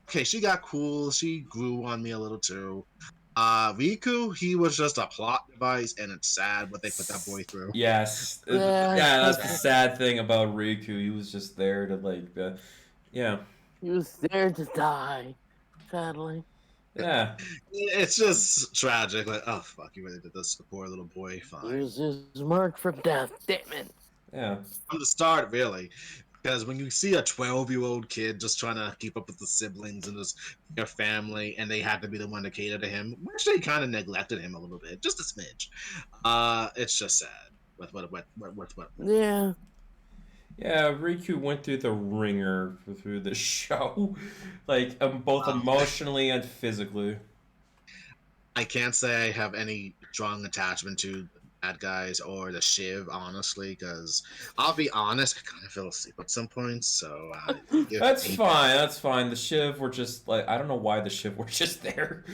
Okay, she got cool. She grew on me a little too. Riku, he was just a plot device, and it's sad what they put that boy through. Yes. Yeah, Yeah, that's the that's- sad thing about Riku. He was just there to like, yeah, He was there to die, sadly. yeah, It's just tragic. Like, oh fuck, you really did this to the poor little boy. He Fine. was marked for death. Damn it. yeah. From the start, really. Because when you see a 12-year-old kid just trying to keep up with the siblings and his their family, and they had to be the one to cater to him, which they kind of neglected him a little bit, just a smidge. It's just sad. What? Yeah. Yeah, Riku went through the ringer through the show, like both emotionally and physically. I can't say I have any strong attachment to the bad guys or the Shiv, honestly, because I'll be honest, I kind of fell asleep at some points. So That's fine. That's fine. The Shiv were just like, I don't know why the Shiv were just there.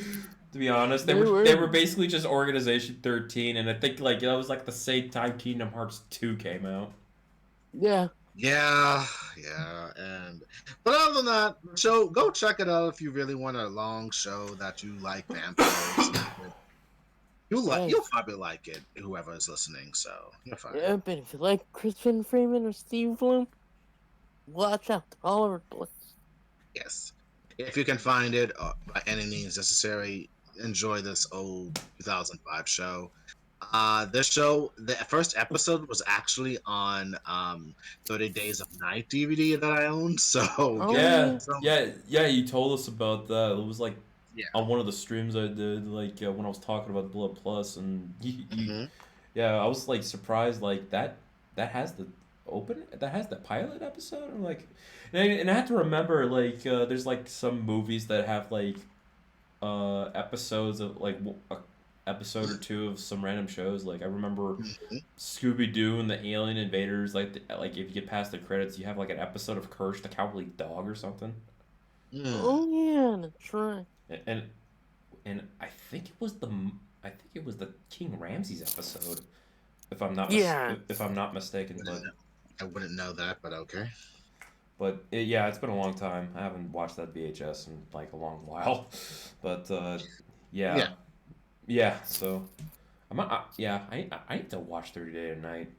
To be honest, they were basically just Organization 13, and I think like that was like the same time Kingdom Hearts 2 came out. Yeah. Yeah, but other than that, so go check it out if you really want a long show that you like vampires. You'll probably like it, whoever is listening. So you're fine. Yeah, but if you like Christian Freeman or Steve Bloom, watch out. They're all over the place. Yes, if you can find it by any means necessary, enjoy this old 2005 show. This show, the first episode was actually on 30 Days of Night DVD that I own. So Yeah. You told us about that. It was like Yeah. on one of the streams I did, like when I was talking about Blood Plus, and Mhm. yeah, I was like surprised, like that has the pilot episode. I'm like, and I have to remember, like there's like some movies that have like episodes of like a episode or two of some random shows. Like I remember Mhm. Scooby Doo and the Alien Invaders. Like if you get past the credits, you have like an episode of Courage the Cowardly Dog or something. Mm. Oh yeah, that's right. And I think it was the King Ramses episode, if I'm not if I'm not mistaken. But I wouldn't know that, but okay. Yeah, it's been a long time. I haven't watched that VHS in like a long while. But yeah. So I need to watch 30 Day and Night.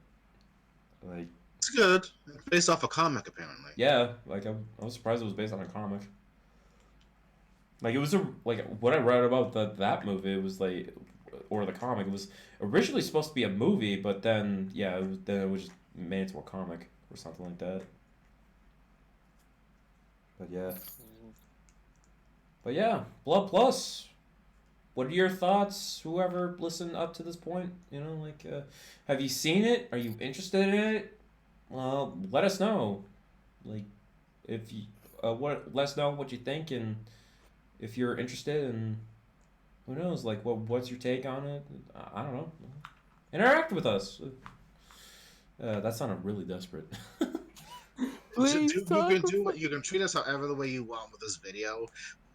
Like It's good. It's based off a comic, apparently. yeah, like I was surprised it was based on a comic. Like it was like what I read about that movie. It was like, or the comic. It was originally supposed to be a movie, but then then it was just made into a comic or something like that. But yeah, Blood Plus. What are your thoughts? Whoever listened up to this point, like, have you seen it? Are you interested in it? Well, let us know. Like, if you, let us know what you think, and if you're interested, and who knows, like, what's your take on it? I don't know. Interact with us. That sounded really desperate. You can treat us however the way you want with this video.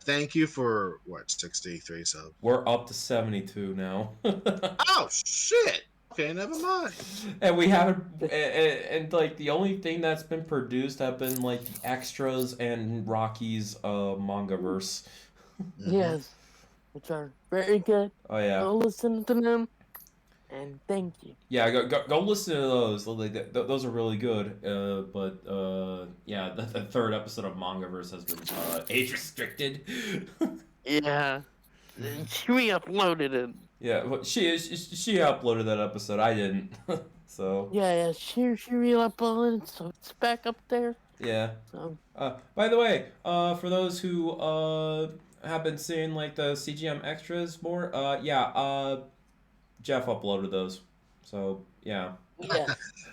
Thank you for 63 subs. We're up to 72 now. Oh shit! Okay, never mind. And we haven't, and like the only thing that's been produced have been like the extras and Rocky's manga verse. Yes, which are very good. Oh yeah. Go listen to them, and thank you. Yeah, go listen to those. Like, those are really good. Yeah, the third episode of manga verse has been age restricted. Yeah, she re-uploaded it. Yeah, well, she uploaded that episode. I didn't. So. Yeah, she re-uploaded, so it's back up there. Yeah. So. By the way, for those who have been seeing like the CGM extras more, Jeff uploaded those. So yeah. Yeah.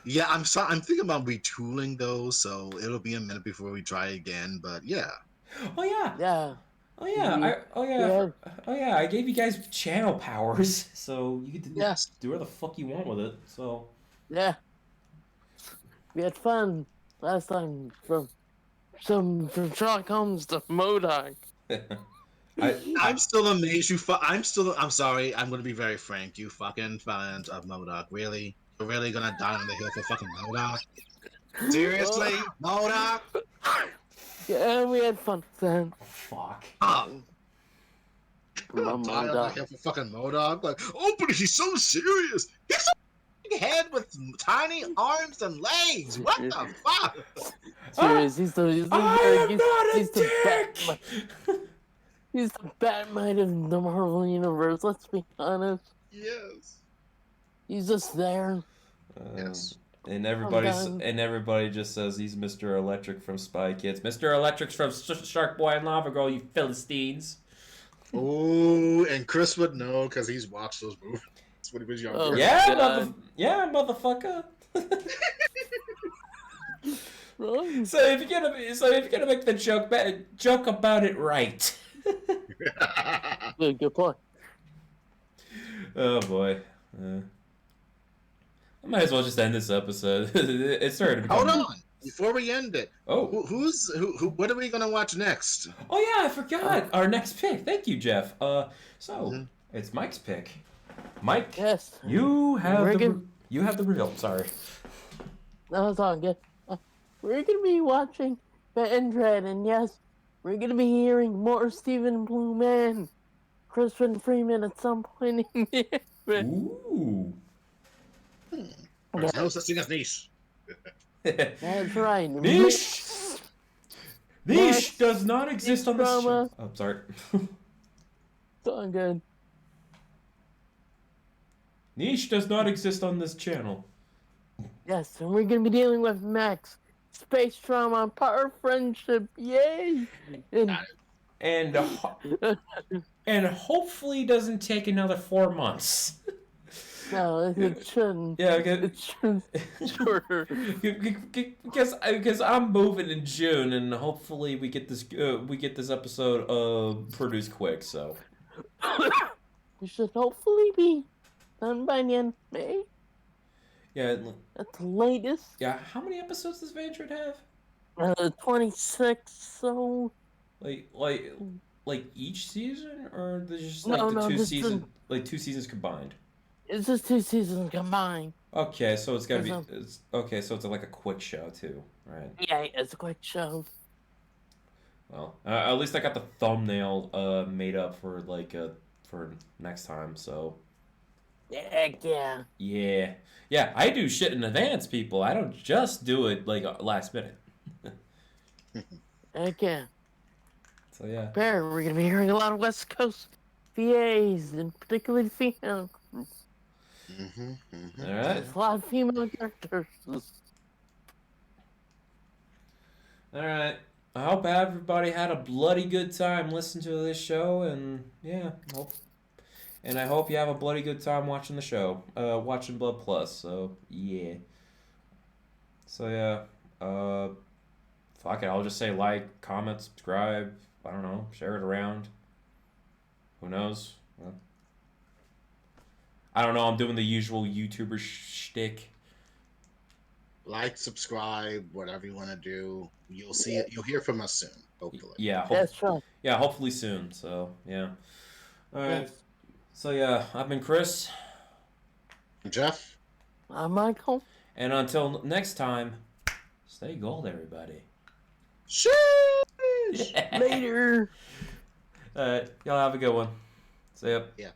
Yeah, I'm thinking about retooling those, so it'll be a minute before we try again. But yeah. Oh yeah. Yeah. Oh yeah. I gave you guys channel powers, so you get to do whatever the fuck you want with it. So. Yeah. We had fun last time from Sherlock Holmes to MODOK. I'm still amazed. I'm sorry. I'm gonna be very frank. You fucking fans of MODOK, really? You're really gonna die on the hill for fucking MODOK? Seriously, MODOK? Yeah, we had fun then. Fuck. Oh. I'm tired of him for fucking Modok. Like, oh, but he's so serious. He's a big head with tiny arms and legs. What the fuck? Serious, he's the I am not a dick! He's the Batman of the Marvel Universe, let's be honest. Yes. He's just there. Yes. And everybody just says he's Mr. Electric from Spy Kids. Mr. Electric's from Shark Boy and Lava Girl, you Philistines. Oh, and Chris would know because he's watched those movies when he was younger. Oh, Yeah, motherfucker. So if you're gonna make the joke about it right. Good point. Oh boy. I might as well just end this episode. It started to become... Hold on, before we end it. Oh, who? What are we gonna watch next? oh yeah, I forgot our next pick. Thank you, Jeff. It's Mike's pick. Mike, Yes. you have the real. Sorry. No, it's all good. We're gonna be watching Dread, and yes, we're gonna be hearing more Stephen Blum and Crispin Freeman at some point in the Ooh. There's no such thing as niche. That's right. Niche. Niche does not exist on this show. Drama. Oh, sorry. It's all good. Niche does not exist on this channel. Yes, and we're gonna be dealing with Max, space trauma, power friendship, yay! And and hopefully doesn't take another 4 months. No, it shouldn't. Yeah, It shouldn't. Sure. because I'm moving in June, and hopefully we get this episode produced quick. So We should hopefully be done by the end of May. yeah, At the latest. yeah. How many episodes does Vandred have? 26. So. Like each season, or there's just No, like this two seasons combined. It's just 2 seasons combined. Okay, so it's gotta be. There's So it's like a quick show too, right? Yeah, it's a quick show. Well, at least I got the thumbnail made up for for next time. So Heck yeah. yeah. I do shit in advance, people. I don't just do it like last minute. Heck yeah. So yeah. We're gonna be hearing a lot of West Coast VAs, and particularly female. All right. There's a lot of female characters. All right. I hope everybody had a bloody good time listening to this show, and yeah, I hope you have a bloody good time watching the show, watching Blood Plus. So yeah. So yeah, fuck it. I'll just say like, comment, subscribe. I don't know, share it around. Who knows? Well, I don't know. I'm doing the usual YouTuber shtick. Like, subscribe, whatever you want to do. You'll see it. You'll hear from us soon, hopefully. Yeah. That's right. Yeah, hopefully soon. So yeah. All right. Yes. So yeah, I've been Chris. Jeff? I'm Michael. And until next time, stay gold, everybody. Sheesh! Later. All right. Y'all have a good one. See ya. Yeah.